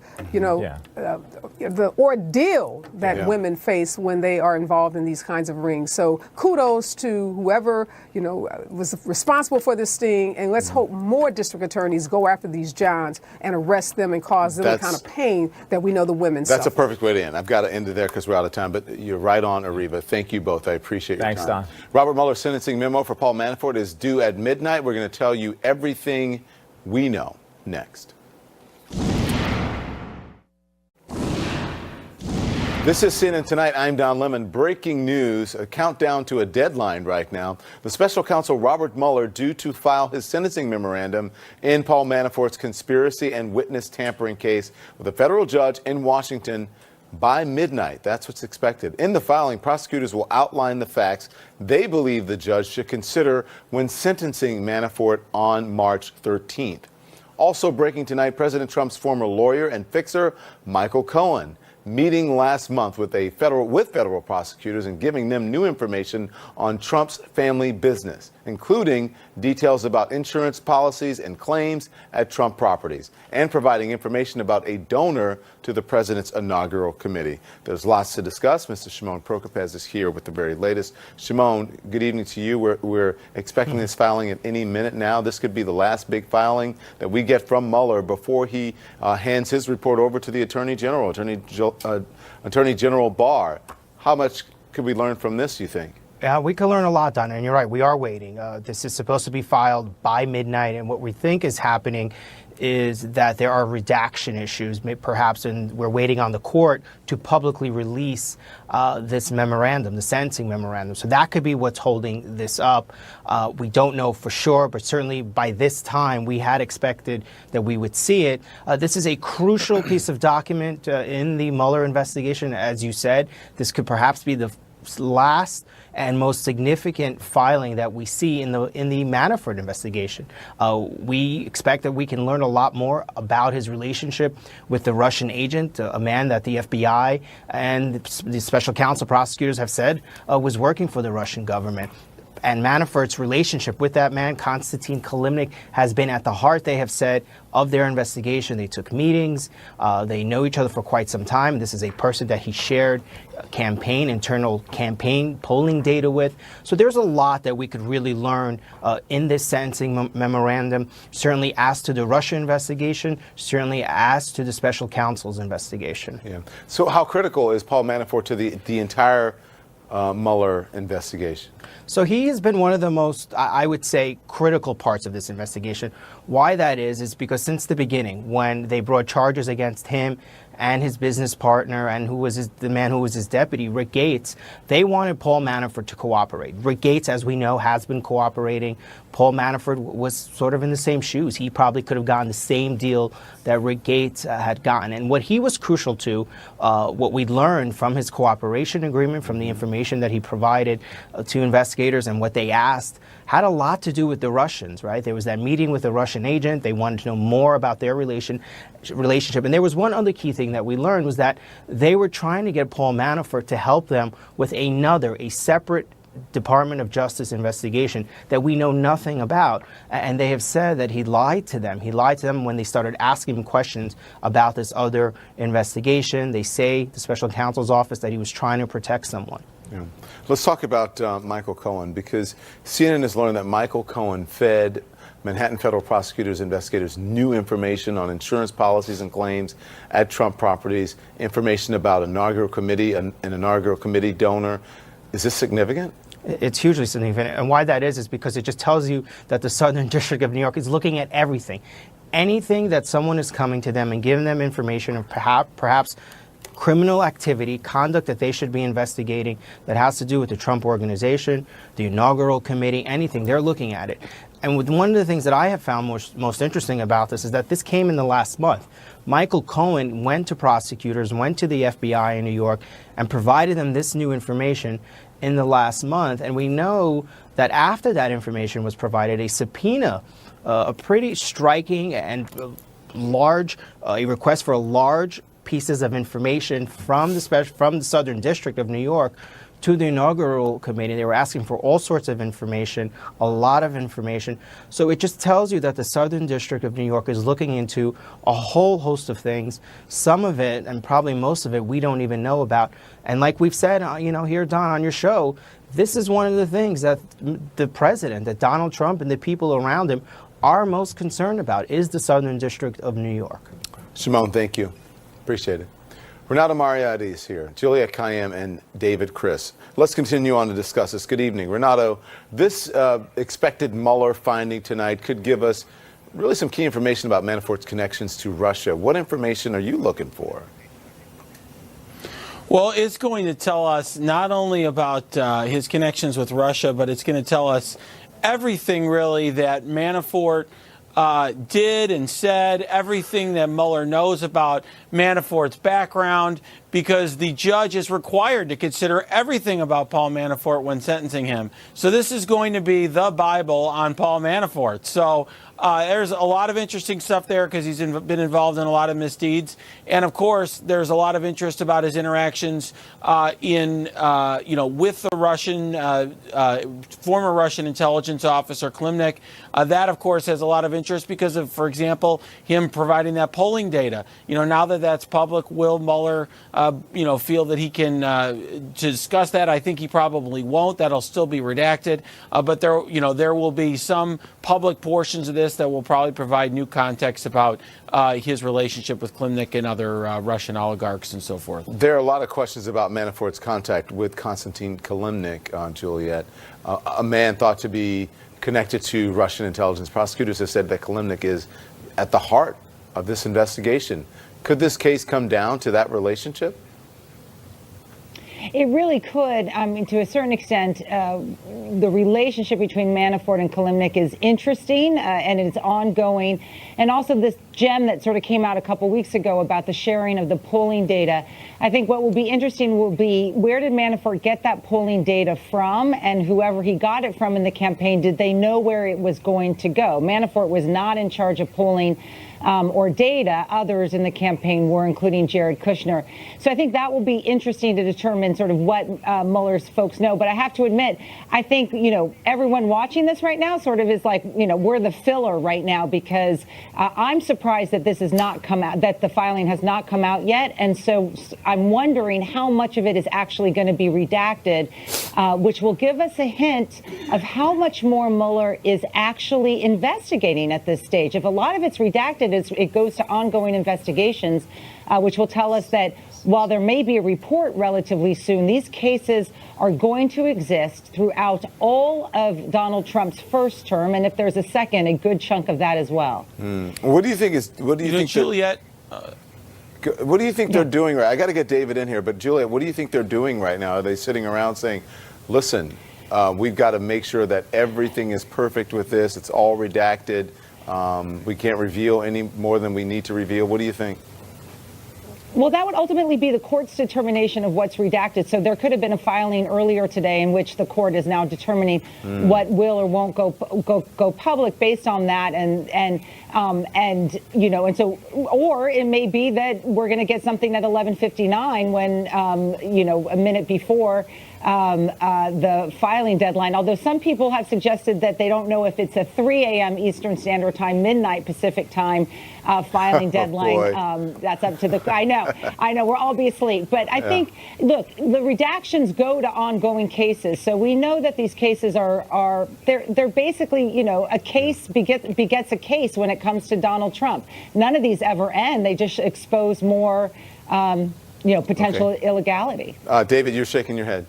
the ordeal that women face when they are involved in these kinds of rings. So kudos to whoever was responsible for this sting, and let's hope more district attorneys go after these Johns and arrest them and cause them the kind of pain that we know the women suffer. That's a perfect way to end. I've got to end it there because we're out of time, but you're right on, Ariva. Thank you both. I appreciate your time. Thanks, Don. Robert Mueller's sentencing memo for Paul Manafort is due at midnight. We're going to tell you everything we know next. This is CNN Tonight. I'm Don Lemon. Breaking news, a countdown to a deadline right now. The special counsel Robert Mueller due to file his sentencing memorandum in Paul Manafort's conspiracy and witness tampering case with a federal judge in Washington by midnight. That's what's expected. In the filing, prosecutors will outline the facts they believe the judge should consider when sentencing Manafort on March 13th. Also breaking tonight, President Trump's former lawyer and fixer, Michael Cohen, meeting last month with federal prosecutors and giving them new information on Trump's family business, including details about insurance policies and claims at Trump properties, and providing information about a donor to the president's inaugural committee. There's lots to discuss. Mr. Symone Prokopez is here with the very latest. Symone, good evening to you. We're expecting this filing at any minute now. This could be the last big filing that we get from Mueller before he hands his report over to the Attorney General, Attorney General Barr. How much could we learn from this, you think? Yeah, we could learn a lot, Don, and you're right. We are waiting. This is supposed to be filed by midnight, and what we think is happening is that there are redaction issues, perhaps, and we're waiting on the court to publicly release this memorandum, the sentencing memorandum. So that could be what's holding this up. We don't know for sure, but certainly by this time we had expected that we would see it. This is a crucial piece of document in the Mueller investigation. As you said, this could perhaps be the last and most significant filing that we see in the Manafort investigation. We expect that we can learn a lot more about his relationship with the Russian agent, a man that the FBI and the special counsel prosecutors have said was working for the Russian government. And Manafort's relationship with that man, Konstantin Kilimnik, has been at the heart, they have said, of their investigation. They took meetings. They know each other for quite some time. This is a person that he shared internal campaign polling data with. So there's a lot that we could really learn in this sentencing memorandum, certainly as to the Russia investigation, certainly as to the special counsel's investigation. Yeah. So how critical is Paul Manafort to the entire Mueller investigation? So he has been one of the most, I would say, critical parts of this investigation. Why that is because since the beginning, when they brought charges against him and his business partner and the man who was his deputy, Rick Gates, they wanted Paul Manafort to cooperate. Rick Gates, as we know, has been cooperating. Paul Manafort was sort of in the same shoes. He probably could have gotten the same deal that Rick Gates had gotten. And what he was crucial to, what we learned from his cooperation agreement, from the information that he provided to investigators and what they asked, had a lot to do with the Russians, right? There was that meeting with the Russian agent. They wanted to know more about their relationship. And there was one other key thing that we learned was that they were trying to get Paul Manafort to help them with a separate Department of Justice investigation that we know nothing about. And they have said that he lied to them. He lied to them when they started asking him questions about this other investigation. They say, the special counsel's office, that he was trying to protect someone. Yeah. Let's talk about Michael Cohen, because CNN has learned that Michael Cohen fed Manhattan federal prosecutors, investigators, new information on insurance policies and claims at Trump properties, information about inaugural committee, an inaugural committee donor. Is this significant? It's hugely significant. And why that is because it just tells you that the Southern District of New York is looking at everything. Anything that someone is coming to them and giving them information of perhaps criminal activity, conduct that they should be investigating that has to do with the Trump organization, the inaugural committee, anything, they're looking at it. And one of the things that I have found most interesting about this is that this came in the last month. Michael Cohen went to prosecutors, went to the FBI in New York, and provided them this new information in the last month. And we know that after that information was provided, a subpoena, a pretty striking and large, a request for large pieces of information from the Southern District of New York to the inaugural committee. They were asking for all sorts of information, a lot of information. So it just tells you that the Southern District of New York is looking into a whole host of things. Some of it, and probably most of it, we don't even know about. And like we've said, here, Don, on your show, this is one of the things that the president, that Donald Trump and the people around him are most concerned about, is the Southern District of New York. Symone, thank you. Appreciate it. Renato Mariotti is here, Juliet Kayyem, and David Chris. Let's continue on to discuss this. Good evening. Renato, this expected Mueller finding tonight could give us really some key information about Manafort's connections to Russia. What information are you looking for? Well, it's going to tell us not only about his connections with Russia, but it's going to tell us everything really that Manafort did and said, everything that Mueller knows about Manafort's background, because the judge is required to consider everything about Paul Manafort when sentencing him. So this is going to be the Bible on Paul Manafort. So there's a lot of interesting stuff there because he's been involved in a lot of misdeeds. And of course, there's a lot of interest about his interactions with the Russian, former Russian intelligence officer Klimnik. That, of course, has a lot of interest because of, for example, him providing that polling data. Now that that's public, will Mueller, feel that he can to discuss that? I think he probably won't. That'll still be redacted. But there will be some public portions of this that will probably provide new context about his relationship with Klimnik and other Russian oligarchs and so forth. There are a lot of questions about Manafort's contact with Konstantin Kilimnik, Juliet, a man thought to be connected to Russian intelligence. Prosecutors have said that Kilimnik is at the heart of this investigation. Could this case come down to that relationship? It really could. I mean, to a certain extent, the relationship between Manafort and Kilimnik is interesting and it's ongoing. And also this gem that sort of came out a couple weeks ago about the sharing of the polling data. I think what will be interesting will be, where did Manafort get that polling data from? And whoever he got it from in the campaign, did they know where it was going to go? Manafort was not in charge of polling or data. Others in the campaign were, including Jared Kushner. So I think that will be interesting to determine sort of what Mueller's folks know. But I have to admit, I think, everyone watching this right now sort of is like, we're the filler right now, because I'm surprised that this has not come out, that the filing has not come out yet. And so I'm wondering how much of it is actually going to be redacted, which will give us a hint of how much more Mueller is actually investigating at this stage. If a lot of it's redacted, it goes to ongoing investigations, which will tell us that while there may be a report relatively soon, these cases are going to exist throughout all of Donald Trump's first term, and if there's a second, a good chunk of that as well. What do you think Juliet? What do you think they're doing right? I got to get David in here, but Juliet, what do you think they're doing right now? Are they sitting around saying, listen, we've got to make sure that everything is perfect with this, it's all redacted, we can't reveal any more than we need to reveal? What do you think? Well, that would ultimately be the court's determination of what's redacted. So there could have been a filing earlier today in which the court is now determining what will or won't go public based on that, and so, or it may be that we're going to get something at 11:59 when a minute before the filing deadline, although some people have suggested that they don't know if it's a 3 a.m. Eastern Standard Time, midnight Pacific Time filing deadline. That's up to the, I know, we'll all be asleep. But I think, look, the redactions go to ongoing cases. So we know that these cases they're basically, you know, a case begets a case when it comes to Donald Trump. None of these ever end. They just expose more, potential illegality. David, you're shaking your head.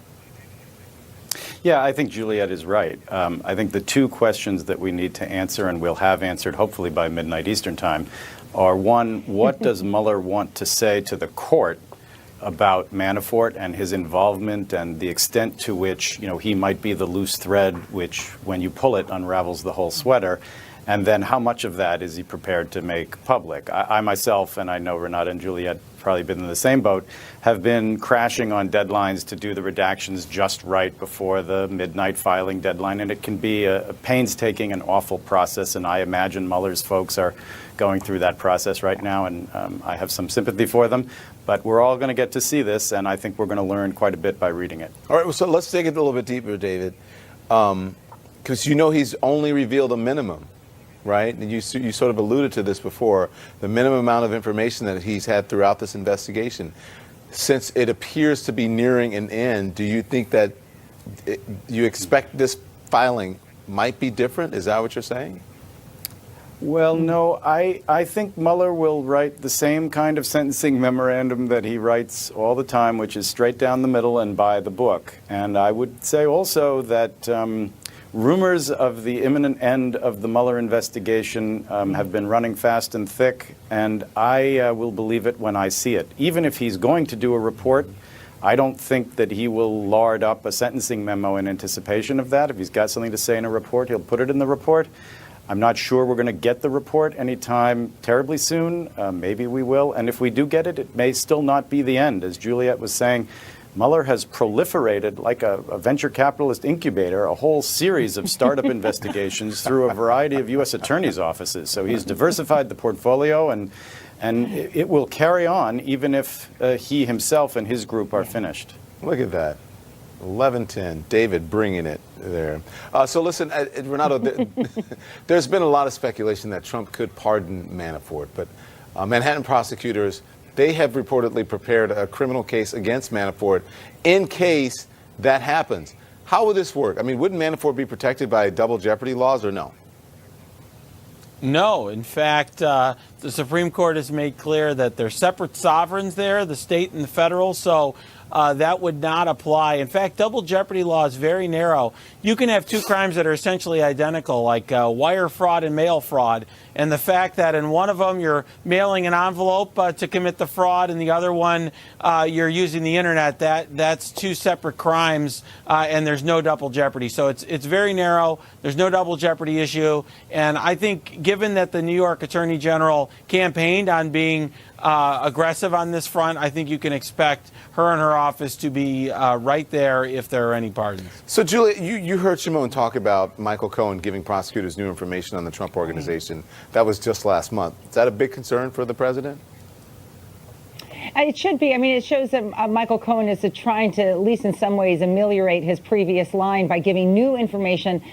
Yeah, I think Juliet is right. I think the two questions that we need to answer, and we'll have answered hopefully by midnight Eastern Time, are one, what does Mueller want to say to the court about Manafort and his involvement and the extent to which, you know, he might be the loose thread which, when you pull it, unravels the whole sweater? And then how much of that is he prepared to make public? I myself, and I know Renata and Juliet probably been in the same boat, have been crashing on deadlines to do the redactions just right before the midnight filing deadline. And it can be a painstaking and awful process. And I imagine Mueller's folks are going through that process right now. And I have some sympathy for them. But we're all going to get to see this. And I think we're going to learn quite a bit by reading it. All right, well, so let's dig it a little bit deeper, David. Because you know he's only revealed a minimum. Right? And you sort of alluded to this before, the minimum amount of information that he's had throughout this investigation. Since it appears to be nearing an end, do you think that you expect this filing might be different? Is that what you're saying? Well, no, I think Mueller will write the same kind of sentencing memorandum that he writes all the time, which is straight down the middle and by the book. And I would say also that rumors of the imminent end of the Mueller investigation have been running fast and thick, and I will believe it when I see it. Even if he's going to do a report, I don't think that he will lard up a sentencing memo in anticipation of that. If he's got something to say in a report, he'll put it in the report. I'm not sure we're going to get the report anytime terribly soon. Maybe we will. And if we do get it, it may still not be the end. As Juliet was saying, Mueller has proliferated like a venture capitalist incubator, a whole series of startup investigations through a variety of U.S. attorneys' offices. So he's diversified the portfolio, and it will carry on even if he himself and his group are finished. Look at that. 11-10. David bringing it there. So listen, Renato, there's been a lot of speculation that Trump could pardon Manafort, but Manhattan prosecutors, they have reportedly prepared a criminal case against Manafort in case that happens. How would this work? I mean, wouldn't Manafort be protected by double jeopardy laws or no? No. In fact, the Supreme Court has made clear that they're separate sovereigns there, the state and the federal, so that would not apply. In fact, double jeopardy law is very narrow. You can have two crimes that are essentially identical, like wire fraud and mail fraud. And the fact that in one of them you're mailing an envelope to commit the fraud, and the other one you're using the internet, that's two separate crimes, and there's no double jeopardy. So it's very narrow. There's no double jeopardy issue. And I think given that the New York Attorney General campaigned on being aggressive on this front, I think you can expect her and her office to be right there if there are any pardons. So, Julia, you heard Symone talk about Michael Cohen giving prosecutors new information on the Trump Organization. That was just last month. Is that a big concern for the president? It should be. I mean, it shows that Michael Cohen is trying to, at least in some ways, ameliorate his previous line by giving new information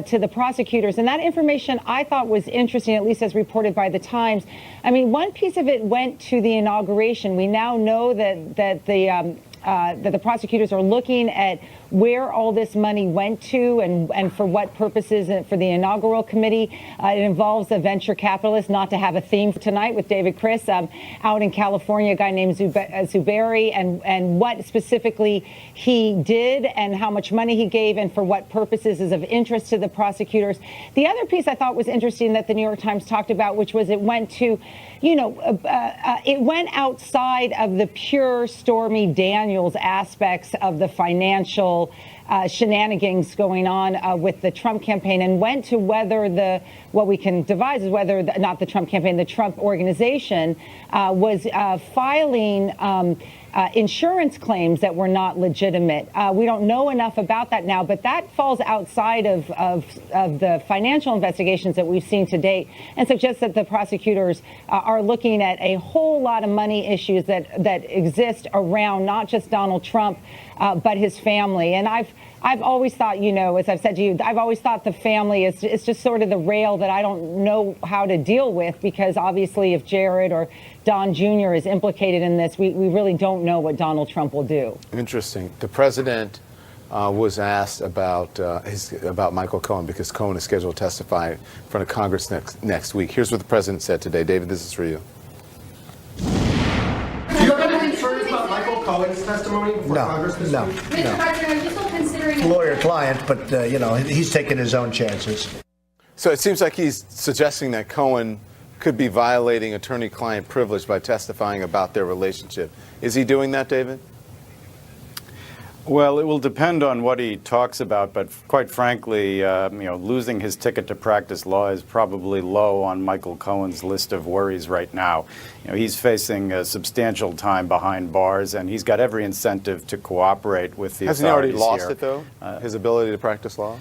to the prosecutors. And that information I thought was interesting, at least as reported by the Times. I mean, one piece of it went to the inauguration. We now know that the prosecutors are looking at where all this money went to and for what purposes for the inaugural committee. It involves a venture capitalist, not to have a theme for tonight with David Chris, out in California, a guy named Zuberi, and what specifically he did and how much money he gave and for what purposes is of interest to the prosecutors. The other piece I thought was interesting that the New York Times talked about, which was it went to, it went outside of the pure Stormy Daniels aspects of the financial shenanigans going on with the Trump campaign, and went to whether what we can devise is whether not the Trump campaign, the Trump organization was filing insurance claims that were not legitimate. We don't know enough about that now, but that falls outside of the financial investigations that we've seen to date, and suggests that the prosecutors are looking at a whole lot of money issues that exist around not just Donald Trump, but his family. And I've always thought, as I've said to you, I've always thought the family is just sort of the rail that I don't know how to deal with, because obviously if Jared or Don Jr. is implicated in this, we really don't know what Donald Trump will do. Interesting. The president was asked about Michael Cohen, because Cohen is scheduled to testify in front of Congress next week. Here's what the president said today. David, this is for you. Do you have any concerns about Michael Cohen's testimony before Congress this week? Mr. President, are you still considering Lawyer-client, but, he's taking his own chances. So it seems like he's suggesting that Cohen could be violating attorney-client privilege by testifying about their relationship. Is he doing that, David? Well, it will depend on what he talks about, but quite frankly, losing his ticket to practice law is probably low on Michael Cohen's list of worries right now. He's facing a substantial time behind bars, and he's got every incentive to cooperate with the authorities. Hasn't he already lost here. it, though, his ability to practice law?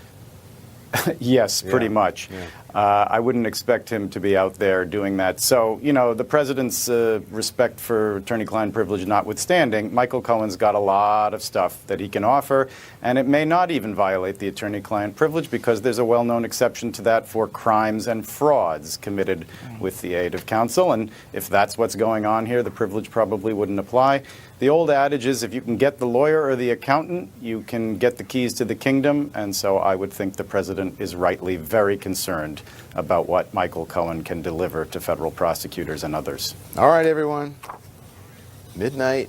Yes, pretty much. Yeah. I wouldn't expect him to be out there doing that. So, the president's respect for attorney-client privilege notwithstanding, Michael Cohen's got a lot of stuff that he can offer, and it may not even violate the attorney-client privilege, because there's a well-known exception to that for crimes and frauds committed with the aid of counsel. And if that's what's going on here, the privilege probably wouldn't apply. The old adage is, if you can get the lawyer or the accountant, you can get the keys to the kingdom. And so I would think the president is rightly very concerned about what Michael Cohen can deliver to federal prosecutors and others. All right, everyone. Midnight.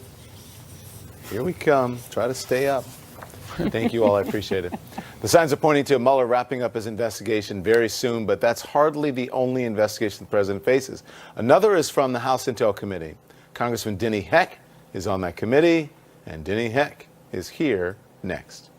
Here we come. Try to stay up. Thank you all. I appreciate it. The signs are pointing to Mueller wrapping up his investigation very soon, but that's hardly the only investigation the president faces. Another is from the House Intel Committee. Congressman Denny Heck is on that committee, and Denny Heck is here next.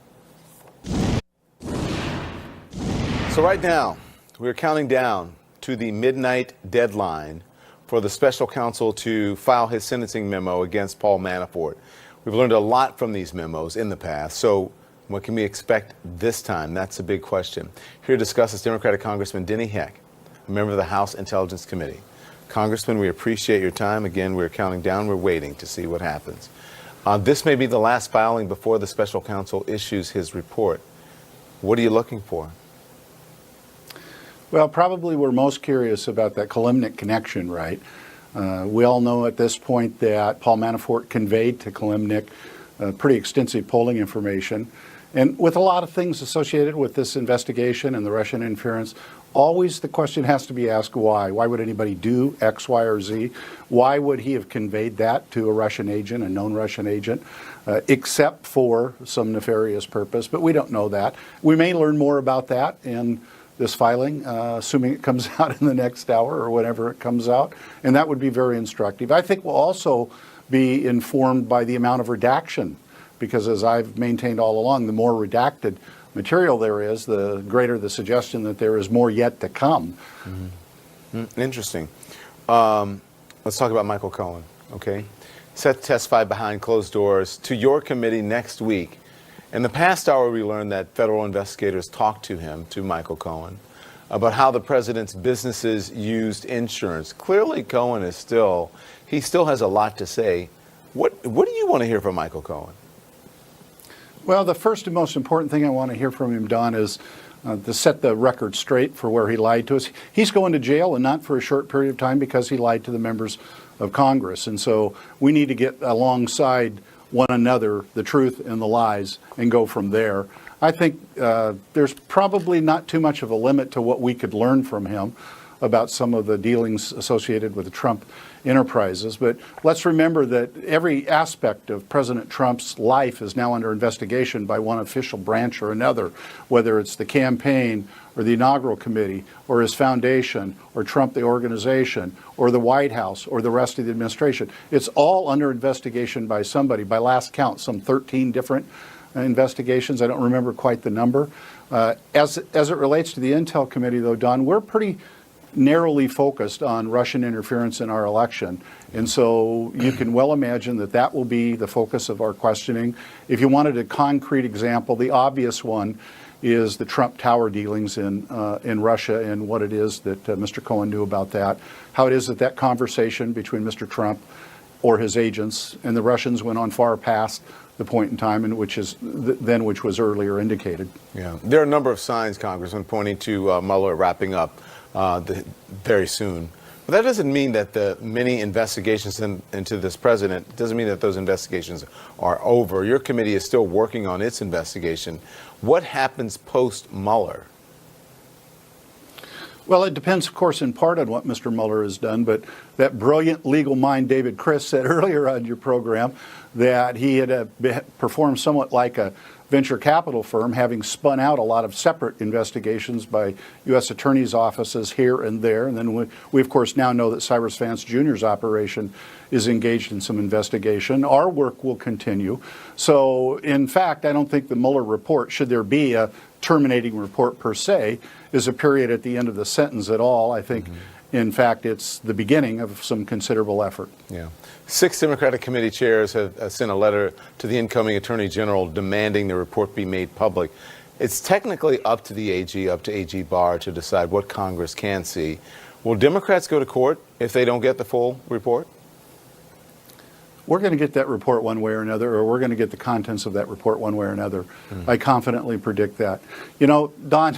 So right now, we're counting down to the midnight deadline for the special counsel to file his sentencing memo against Paul Manafort. We've learned a lot from these memos in the past, so what can we expect this time? That's a big question. Here to discuss is Democratic Congressman Denny Heck, a member of the House Intelligence Committee. Congressman, we appreciate your time. Again, we're counting down. We're waiting to see what happens. This may be the last filing before the special counsel issues his report. What are you looking for? Well, probably we're most curious about that Kalimnik connection, right? We all know at this point that Paul Manafort conveyed to Kalimnik pretty extensive polling information. And with a lot of things associated with this investigation and the Russian interference, always the question has to be asked why. Why would anybody do X, Y, or Z? Why would he have conveyed that to a Russian agent, a known Russian agent, except for some nefarious purpose? But we don't know that. We may learn more about that in this filing, assuming it comes out in the next hour or whenever it comes out, and that would be very instructive. I think we'll also be informed by the amount of redaction, because as I've maintained all along, the more redacted material there is, the greater the suggestion that there is more yet to come. Mm-hmm. Interesting. Let's talk about Michael Cohen, okay? Set to testify behind closed doors to your committee next week. In the past hour, we learned that federal investigators talked to him, to Michael Cohen, about how the president's businesses used insurance. Clearly, Cohen is still has a lot to say. What do you want to hear from Michael Cohen? Well, the first and most important thing I want to hear from him, Don, is to set the record straight for where he lied to us. He's going to jail, and not for a short period of time, because he lied to the members of Congress. And so we need to get alongside one another, the truth and the lies, and go from there. I think there's probably not too much of a limit to what we could learn from him about some of the dealings associated with the Trump enterprises. But let's remember that every aspect of President Trump's life is now under investigation by one official branch or another, whether it's the campaign or the inaugural committee or his foundation or Trump the organization or the White House or the rest of the administration. It's all under investigation by somebody. By last count, some 13 different investigations. I don't remember quite the number. As it relates to the Intel Committee, though, Don, we're pretty narrowly focused on Russian interference in our election. And so you can well imagine that that will be the focus of our questioning. If you wanted a concrete example, the obvious one is the Trump Tower dealings in Russia and what it is that Mr. Cohen knew about that, how it is that that conversation between Mr. Trump or his agents and the Russians went on far past the point in time in which was earlier indicated. Yeah, there are a number of signs, Congressman, pointing to Mueller wrapping up very soon. But that doesn't mean that the many investigations into this president doesn't mean that those investigations are over. Your committee is still working on its investigation. What happens post-Mueller? Well, it depends, of course, in part on what Mr. Mueller has done, but that brilliant legal mind David Criss said earlier on your program that he had performed somewhat like a venture capital firm, having spun out a lot of separate investigations by U.S. attorneys' offices here and there. And then we of course, now know that Cyrus Vance Jr.'s operation is engaged in some investigation. Our work will continue. So, in fact, I don't think the Mueller report, should there be a terminating report per se, is a period at the end of the sentence at all. I think, in fact, it's the beginning of some considerable effort. Yeah. 6 Democratic committee chairs have sent a letter to the incoming Attorney General demanding the report be made public. It's technically up to the AG, up to AG Barr, to decide what Congress can see. Will Democrats go to court if they don't get the full report? We're going to get that report one way or another, or we're going to get the contents of that report one way or another. I confidently predict that. You know, Don,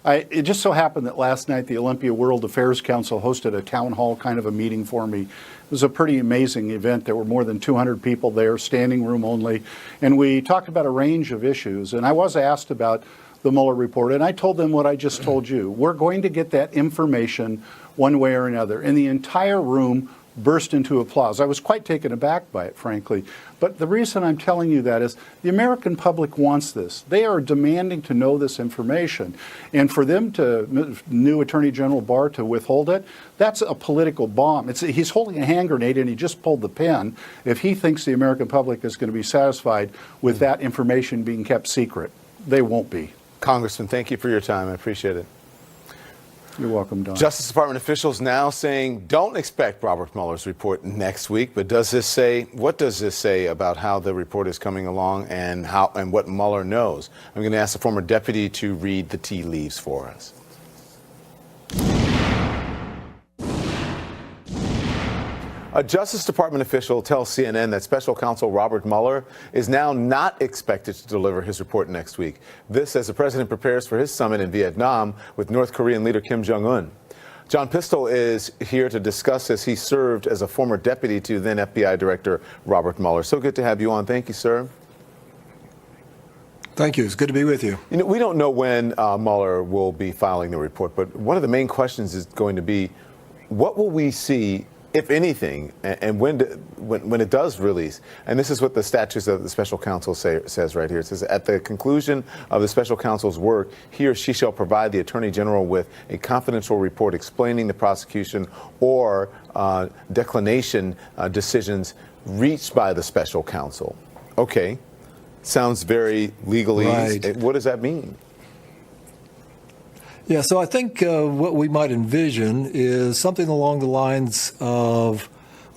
it just so happened that last night the Olympia World Affairs Council hosted a town hall kind of a meeting for me. It was a pretty amazing event. There were more than 200 people there, standing room only, and we talked about a range of issues. And I was asked about the Mueller report, and I told them what I just told you. We're going to get that information one way or another. And the entire room burst into applause. I was quite taken aback by it, frankly. But the reason I'm telling you that is the American public wants this. They are demanding to know this information. And for them to, new Attorney General Barr, to withhold it, that's a political bomb. He's holding a hand grenade and he just pulled the pin if he thinks the American public is going to be satisfied with that information being kept secret. They won't be. Congressman, thank you for your time. I appreciate it. You're welcome, Don. Justice Department officials now saying don't expect Robert Mueller's report next week. But what does this say about how the report is coming along and what Mueller knows? I'm going to ask the former deputy to read the tea leaves for us. A Justice Department official tells CNN that Special Counsel Robert Mueller is now not expected to deliver his report next week. This as the president prepares for his summit in Vietnam with North Korean leader Kim Jong-un. John Pistol is here to discuss this. He served as a former deputy to then FBI Director Robert Mueller. So good to have you on. Thank you, sir. Thank you. It's good to be with you. You know, we don't know when Mueller will be filing the report, but one of the main questions is going to be, what will we see, if anything, and when it does release? And this is what the statutes of the special counsel says right here. It says, at the conclusion of the special counsel's work, he or she shall provide the Attorney General with a confidential report explaining the prosecution or declination decisions reached by the special counsel. Okay. Sounds very legalese. Right. What does that mean? Yeah, so I think what we might envision is something along the lines of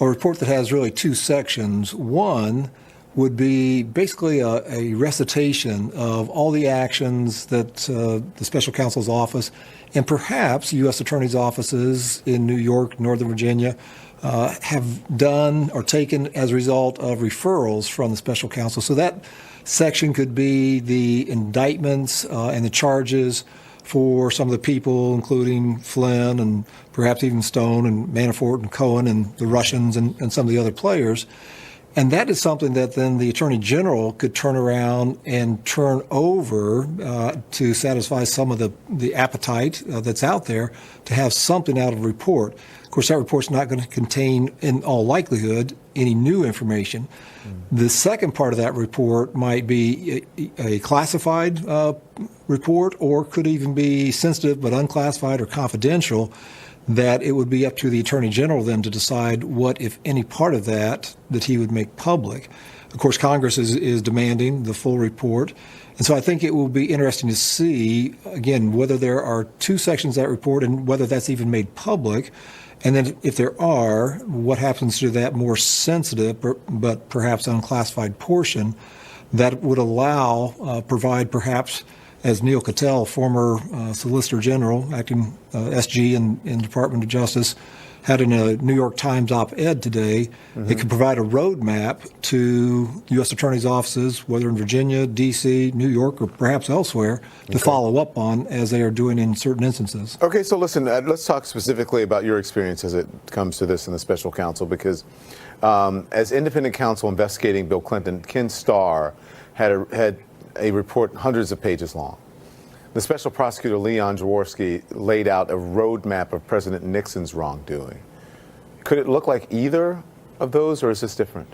a report that has really 2 sections. One would be basically a recitation of all the actions that the special counsel's office and perhaps U.S. attorneys' offices in New York, Northern Virginia, have done or taken as a result of referrals from the special counsel. So that section could be the indictments and the charges for some of the people, including Flynn and perhaps even Stone and Manafort and Cohen and the Russians and some of the other players. And that is something that then the Attorney General could turn around and turn over to satisfy some of the appetite that's out there to have something out of a report. Of course, that report's not going to contain, in all likelihood, any new information. The second part of that report might be a classified report, or could even be sensitive but unclassified or confidential, that it would be up to the Attorney General then to decide what, if any, part of that he would make public. Of course, Congress is demanding the full report. And so I think it will be interesting to see, again, whether there are two sections of that report and whether that's even made public. And then if there are, what happens to that more sensitive but perhaps unclassified portion that would provide perhaps, as Neil Cattell, former Solicitor General, acting SG in Department of Justice, had in a New York Times op-ed today, it could provide a roadmap to U.S. attorneys' offices, whether in Virginia, D.C., New York, or perhaps elsewhere, to follow up on as they are doing in certain instances. Okay, so listen, let's talk specifically about your experience as it comes to this in the special counsel, because as independent counsel investigating Bill Clinton, Ken Starr had a report hundreds of pages long. The special prosecutor, Leon Jaworski, laid out a roadmap of President Nixon's wrongdoing. Could it look like either of those, or is this different?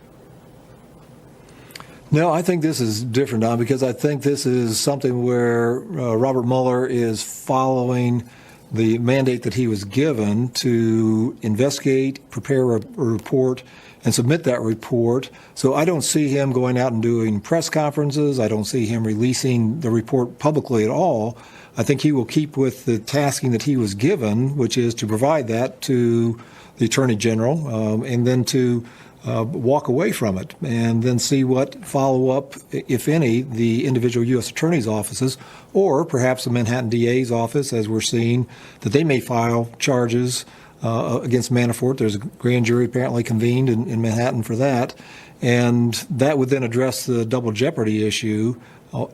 No, I think this is different, Don, because I think this is something where Robert Mueller is following the mandate that he was given to investigate, prepare a report, and submit that report. So I don't see him going out and doing press conferences. I don't see him releasing the report publicly at all. I think he will keep with the tasking that he was given, which is to provide that to the Attorney General and then to walk away from it and then see what follow-up, if any, the individual U.S. attorney's offices or perhaps the Manhattan DA's office, as we're seeing, that they may file charges against Manafort. There's a grand jury apparently convened in Manhattan for that. And that would then address the double jeopardy issue.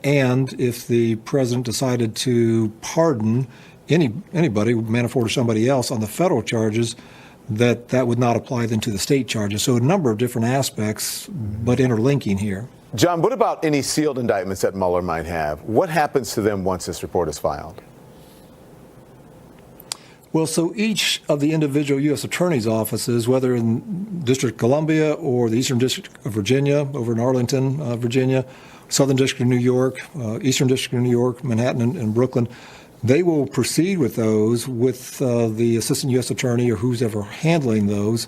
And if the president decided to pardon anybody, Manafort or somebody else, on the federal charges, that would not apply then to the state charges. So a number of different aspects, but interlinking here. John, what about any sealed indictments that Mueller might have? What happens to them once this report is filed? Well, so each of the individual U.S. attorney's offices, whether in District of Columbia or the Eastern District of Virginia, over in Arlington, Virginia, Southern District of New York, Eastern District of New York, Manhattan, and Brooklyn, they will proceed with those with the assistant U.S. attorney or who's ever handling those.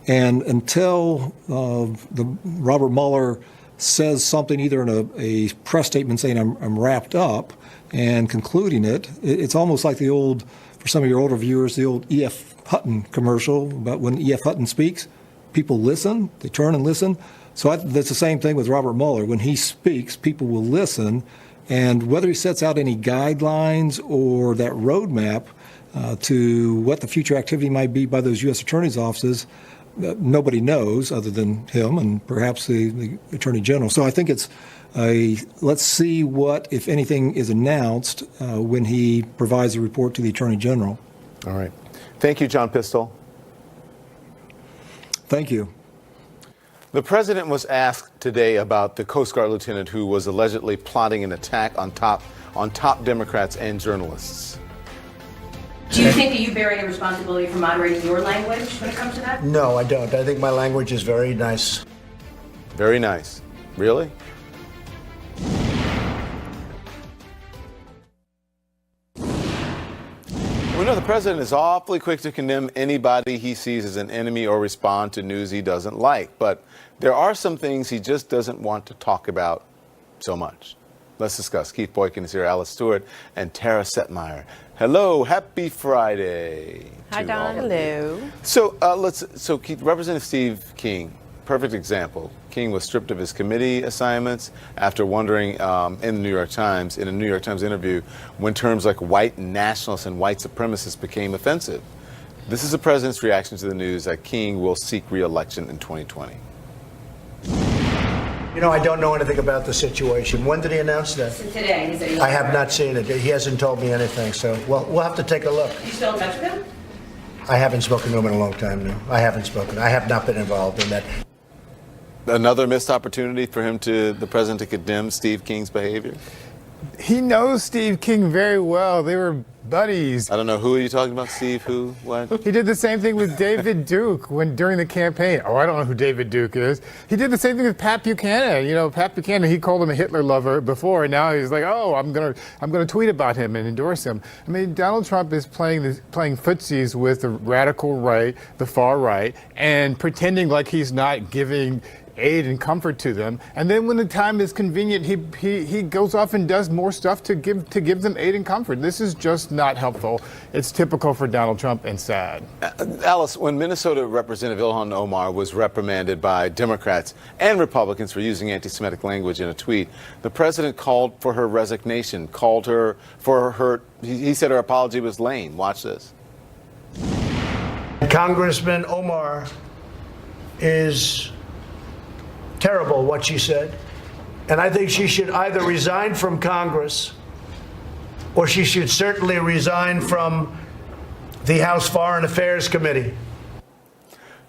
And until Robert Mueller says something either in a press statement saying I'm wrapped up and concluding it, it's almost like the old, for some of your older viewers, the old E.F. Hutton commercial about when E.F. Hutton speaks, people listen, they turn and listen. So that's the same thing with Robert Mueller. When he speaks, people will listen. And whether he sets out any guidelines or that roadmap to what the future activity might be by those U.S. attorneys' offices, nobody knows other than him and perhaps the Attorney General. So I think it's let's see what, if anything, is announced when he provides a report to the Attorney General. All right. Thank you, John Pistol. Thank you. The president was asked today about the Coast Guard lieutenant who was allegedly plotting an attack on top Democrats and journalists. Do you think that you bear any responsibility for moderating your language when it comes to that? No, I don't. I think my language is very nice. Very nice. Really? We know the president is awfully quick to condemn anybody he sees as an enemy or respond to news he doesn't like. But there are some things he just doesn't want to talk about so much. Let's discuss. Keith Boykin is here, Alice Stewart, and Tara Setmeyer. Hello, happy Friday. Hi, Don. Hello. So Keith, Representative Steve King, perfect example. King was stripped of his committee assignments after wondering in the New York Times, in a New York Times interview, when terms like white nationalists and white supremacists became offensive. This is the president's reaction to the news that King will seek re-election in 2020. You know, I don't know anything about the situation. When did he announce that? Today. He said he I have not seen it. He hasn't told me anything, so we'll have to take a look. You still in touch with him? I haven't spoken to him in a long time now. I haven't spoken. I have not been involved in that. Another missed opportunity for the president to condemn Steve King's behavior? He knows Steve King very well. They were buddies. I don't know. Who are you talking about, Steve? Who? What? He did the same thing with David Duke during the campaign. Oh, I don't know who David Duke is. He did the same thing with Pat Buchanan. You know, Pat Buchanan, he called him a Hitler lover before, and now he's like, oh, I'm gonna tweet about him and endorse him. I mean, Donald Trump is playing footsies with the radical right, the far right, and pretending like he's not giving aid and comfort to them, and then when the time is convenient, he goes off and does more stuff to give them aid and comfort. This is just not helpful. It's typical for Donald Trump and sad. Alice, when Minnesota Representative Ilhan Omar was reprimanded by Democrats and Republicans for using anti-Semitic language in a tweet, the president called for her resignation, called her for her, he said her apology was lame. Watch this. Congressman Omar is terrible what she said, and I think she should either resign from Congress or she should certainly resign from the House Foreign Affairs Committee.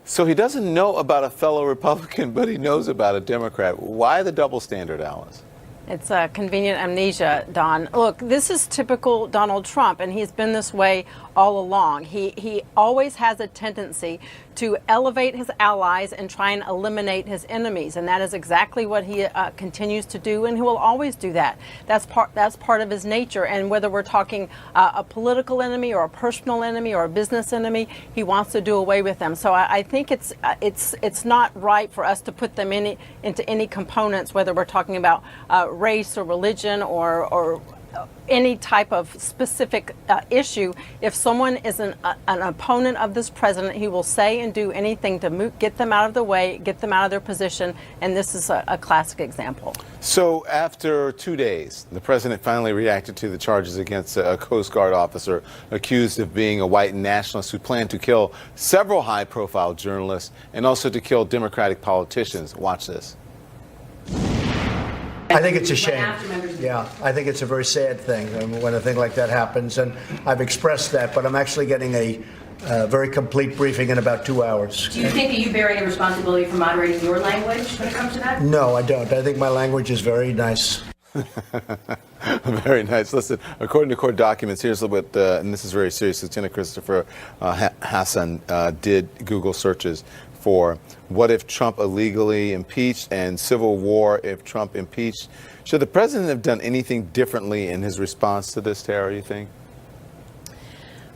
So he doesn't know about a fellow Republican, but he knows about a Democrat. Why the double standard, Alice? It's a convenient amnesia, Don. Look, this is typical Donald Trump, and he's been this way all along. He always has a tendency to elevate his allies and try and eliminate his enemies, and that is exactly what he continues to do, and he will always do that. That's part of his nature. And whether we're talking a political enemy or a personal enemy or a business enemy, he wants to do away with them. So I think it's not right for us to put them into any components, whether we're talking about race or religion or any type of specific issue. If someone is an opponent of this president, he will say and do anything to get them out of the way, get them out of their position, and this is a classic example. So after 2 days, the president finally reacted to the charges against a Coast Guard officer accused of being a white nationalist who planned to kill several high-profile journalists and also to kill Democratic politicians. Watch this. I think it's a shame. Yeah, I think it's a very sad thing when a thing like that happens, and I've expressed that, but I'm actually getting a very complete briefing in about 2 hours. Do you think that you bear any responsibility for moderating your language when it comes to that? No, I don't. I think my language is very nice. Very nice. Listen, according to court documents, here's what, and this is very serious. Lieutenant Christopher Hassan did Google searches for what if Trump illegally impeached and civil war if Trump impeached. Should the president have done anything differently in his response to this, Tara, you think?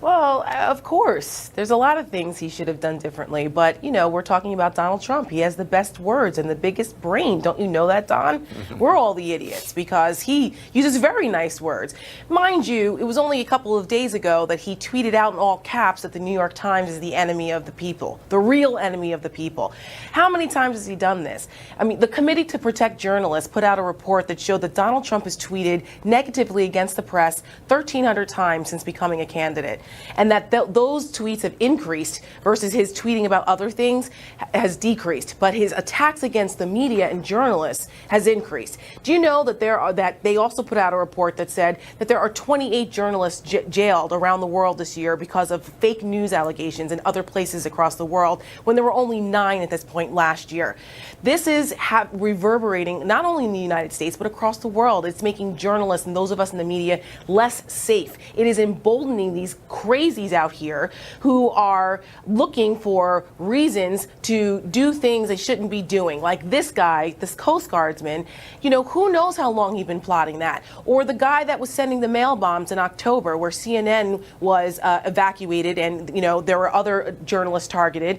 Well, of course, there's a lot of things he should have done differently. But, you know, we're talking about Donald Trump. He has the best words and the biggest brain. Don't you know that, Don? We're all the idiots because he uses very nice words. Mind you, it was only a couple of days ago that he tweeted out in all caps that the New York Times is the enemy of the people, the real enemy of the people. How many times has he done this? I mean, the Committee to Protect Journalists put out a report that showed that Donald Trump has tweeted negatively against the press 1,300 times since becoming a candidate. And that those tweets have increased versus his tweeting about other things has decreased. But his attacks against the media and journalists has increased. Do you know that that they also put out a report that said that there are 28 journalists jailed around the world this year because of fake news allegations in other places across the world when there were only 9 at this point last year. This is reverberating not only in the United States but across the world. It's making journalists and those of us in the media less safe. It is emboldening these crazies out here who are looking for reasons to do things they shouldn't be doing. Like this guy, this Coast Guardsman, you know, who knows how long he's been plotting that? Or the guy that was sending the mail bombs in October where CNN was evacuated and, you know, there were other journalists targeted.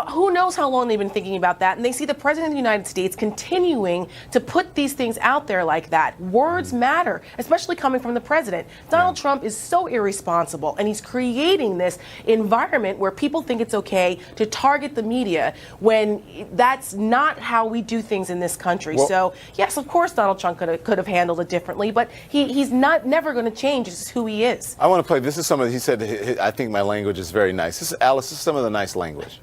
Who knows how long they've been thinking about that? And they see the President of the United States continuing to put these things out there like that. Words matter, especially coming from the President. Donald Trump is so irresponsible, and he's creating this environment where people think it's okay to target the media when that's not how we do things in this country. Well, so, yes, of course, Donald Trump could have handled it differently, but he's never going to change. This is who he is. I want to play. This is some of, he said, I think my language is very nice. This is, Alice, this is some of the nice language.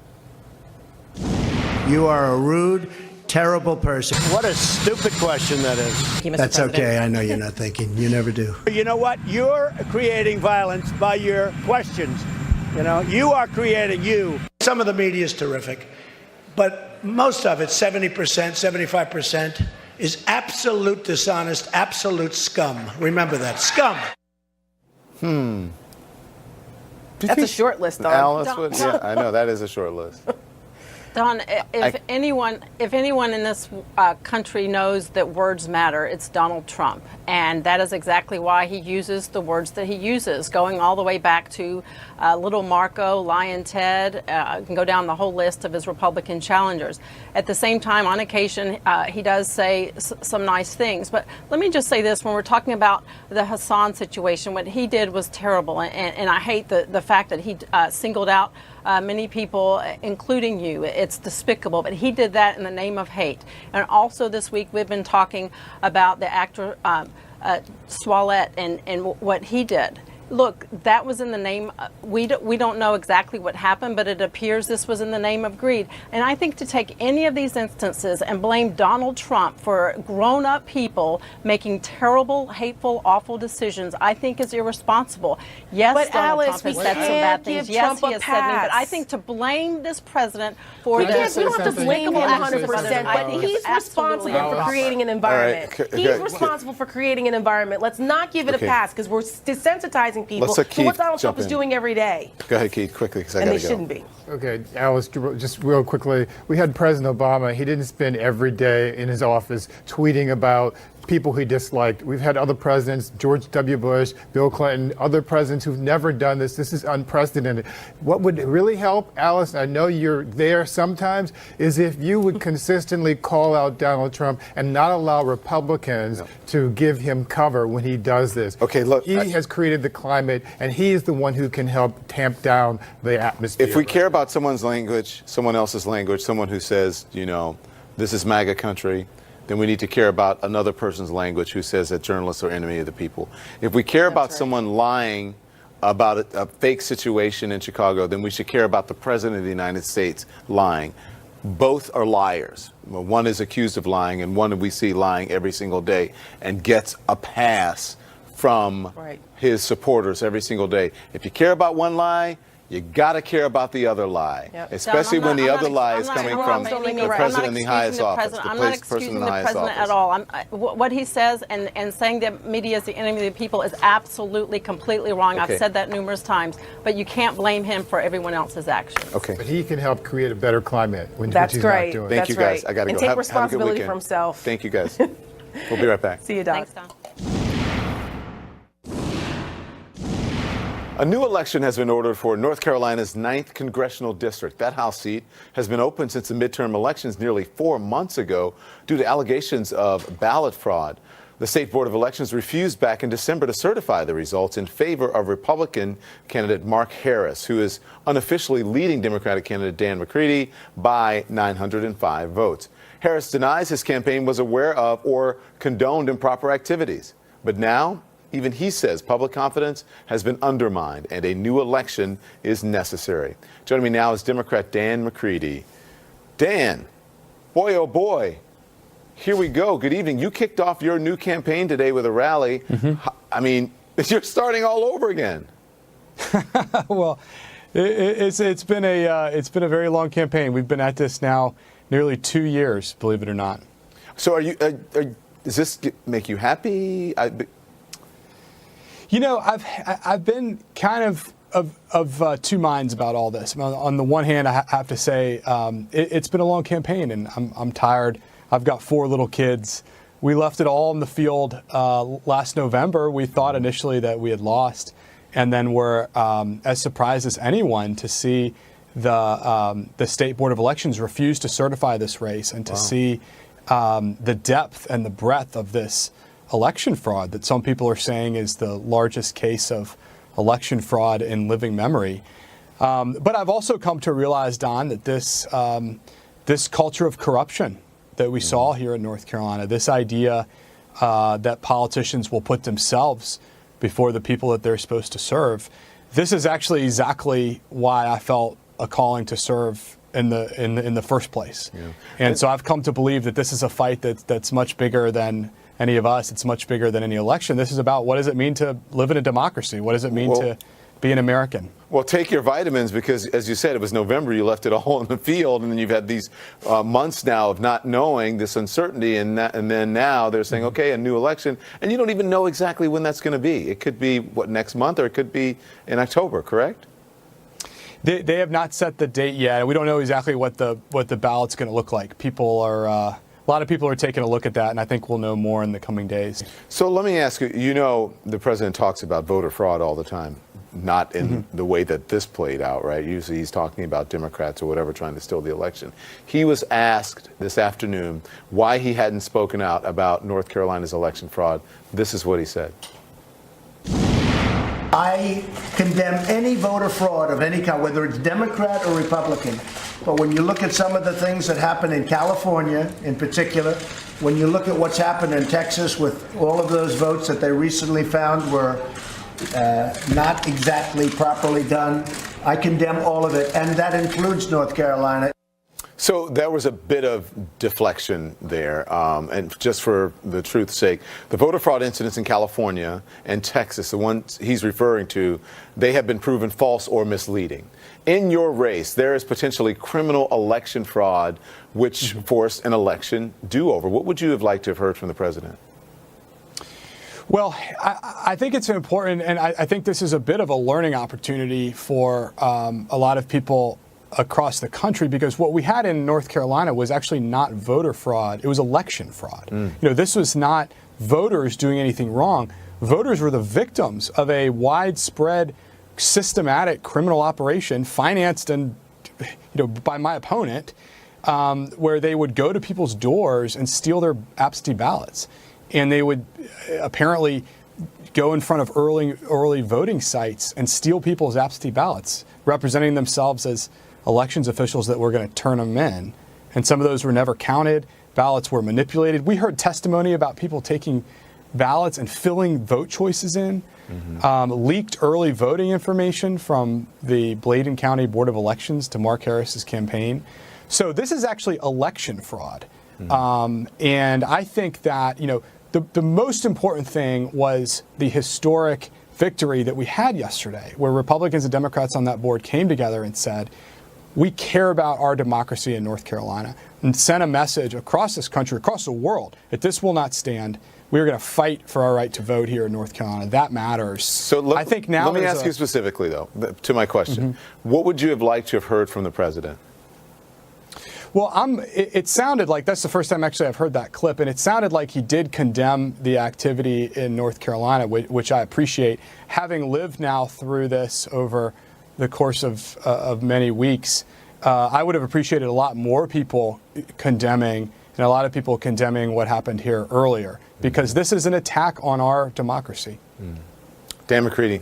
You are a rude, terrible person. What a stupid question that is. That's okay. I know you're not thinking. You never do. You know what? You're creating violence by your questions. You know, you are creating you. Some of the media is terrific, but most of it, 70%, 75%, is absolute dishonest, absolute scum. Remember that. Scum. That's a short list, Don. Alice, yeah, I know. That is a short list. Don, if anyone in this country knows that words matter, it's Donald Trump, and that is exactly why he uses the words that he uses, going all the way back to Little Marco, Lion Ted. Can go down the whole list of his Republican challengers. At the same time, on occasion, he does say some nice things. But let me just say this: when we're talking about the Hassan situation, what he did was terrible, and I hate the fact that he singled out many people, including you. It's despicable, but he did that in the name of hate. And also this week we've been talking about the actor Smollett and what he did. Look, that was in the name, we don't know exactly what happened, but it appears this was in the name of greed. And I think to take any of these instances and blame Donald Trump for grown-up people making terrible, hateful, awful decisions, I think is irresponsible. Yes, but Donald Alice, Trump we has said some bad things. give Yes, Trump he a has said me, but I pass. think to blame this president for We this don't have to blame him despicable 100%, but he's responsible for creating an environment. All right, He's responsible for creating an environment. Let's not give it a pass, because we're desensitizing people Let's let to what Keith Donald Trump jump is in. doing every day. Go ahead, Keith, quickly, because I And got they to go. shouldn't be. Okay, Alice, just real quickly, we had President Obama. He didn't spend every day in his office tweeting about people he disliked. We've had other presidents, George W. Bush, Bill Clinton, other presidents who've never done this. This is unprecedented. What would really help, Alice, I know you're there sometimes, is if you would consistently call out Donald Trump and not allow Republicans to give him cover when he does this. Okay, look. He has created the climate, and he is the one who can help tamp down the atmosphere. If we care about someone's language, someone else's language, someone who says, you know, this is MAGA country, then we need to care about another person's language who says that journalists are enemy of the people. If we care about someone lying about a fake situation in Chicago, then we should care about the President of the United States lying. Both are liars. Well, one is accused of lying, and one we see lying every single day and gets a pass from his supporters every single day. If you care about one lie, you got to care about the other lie, especially when the other lie is coming from the president in the highest office, I'm not excusing the president at all. What he says and saying that media is the enemy of the people is absolutely, completely wrong. Okay. I've said that numerous times, but you can't blame him for everyone else's actions. Okay. But he can help create a better climate when That's he's great. not doing Thank you, guys. I got to And go. take Have a good responsibility weekend. for himself. Thank you, guys. We'll be right back. See you, Don. Thanks, Don. A new election has been ordered for North Carolina's 9th congressional district. That House seat has been open since the midterm elections nearly 4 months ago due to allegations of ballot fraud. The State Board of Elections refused back in December to certify the results in favor of Republican candidate Mark Harris, who is unofficially leading Democratic candidate Dan McCready by 905 votes. Harris denies his campaign was aware of or condoned improper activities. But now, even he says public confidence has been undermined and a new election is necessary. Joining me now is Democrat Dan McCready. Dan, boy, oh boy, here we go. Good evening. You kicked off your new campaign today with a rally. I mean, you're starting all over again. Well, it's been a very long campaign. We've been at this now nearly 2 years, believe it or not. So does this make you happy? You know, I've been kind of two minds about all this. On the one hand, I have to say it's been a long campaign, and I'm tired. I've got 4 little kids. We left it all in the field last November. We thought initially that we had lost, and then we're as surprised as anyone to see the State Board of Elections refuse to certify this race, and to see the depth and the breadth of this election fraud that some people are saying is the largest case of election fraud in living memory. But I've also come to realize, Don, that this culture of corruption that we saw here in North Carolina, this idea that politicians will put themselves before the people that they're supposed to serve, this is actually exactly why I felt a calling to serve in the first place. Yeah. And so I've come to believe that this is a fight that's much bigger than any of us. It's much bigger than any election. This is about what does it mean to live in a democracy? What does it mean to be an American? Well, take your vitamins, because, as you said, it was November. You left it all in the field, and then you've had these months now of not knowing, this uncertainty, and then now they're saying, okay, a new election, and you don't even know exactly when that's going to be. It could be, next month, or it could be in October, correct? They have not set the date yet. We don't know exactly what the ballot's going to look like. A lot of people are taking a look at that, and I think we'll know more in the coming days. So let me ask you, you know, the president talks about voter fraud all the time, not in the way that this played out, right? Usually he's talking about Democrats or whatever trying to steal the election. He was asked this afternoon why he hadn't spoken out about North Carolina's election fraud. This is what he said. I condemn any voter fraud of any kind, whether it's Democrat or Republican. But when you look at some of the things that happened in California in particular, when you look at what's happened in Texas with all of those votes that they recently found were not exactly properly done, I condemn all of it, and that includes North Carolina. So there was a bit of deflection there, and just for the truth's sake, the voter fraud incidents in California and Texas, the ones he's referring to, they have been proven false or misleading. In your race, there is potentially criminal election fraud which forced an election do-over. What would you have liked to have heard from the president? Well, I think it's important, and I think this is a bit of a learning opportunity for a lot of people across the country, because what we had in North Carolina was actually not voter fraud. It was election fraud. You know, this was not voters doing anything wrong. Voters were the victims of a widespread, systematic criminal operation financed and, you know, by my opponent, where they would go to people's doors and steal their absentee ballots. And they would apparently go in front of early voting sites and steal people's absentee ballots, representing themselves as elections officials that were going to turn them in. And some of those were never counted. Ballots were manipulated. We heard testimony about people taking ballots and filling vote choices in, leaked early voting information from the Bladen County Board of Elections to Mark Harris's campaign. So this is actually election fraud. And I think that, you know, the most important thing was the historic victory that we had yesterday, where Republicans and Democrats on that board came together and said, we care about our democracy in North Carolina, and sent a message across this country, across the world, that this will not stand. We're going to fight for our right to vote here in North Carolina. That matters. So I think now let me ask you specifically, though, to my question. What would you have liked to have heard from the president? Well, it sounded like, that's the first time actually I've heard that clip, and it sounded like he did condemn the activity in North Carolina, which I appreciate. Having lived now through this over the course of many weeks, I would have appreciated a lot more people condemning, and a lot of people condemning what happened here earlier, because this is an attack on our democracy. Dan McCready,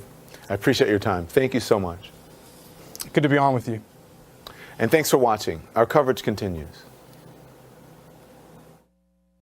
I appreciate your time. Thank you so much. Good to be on with you. And thanks for watching. Our coverage continues.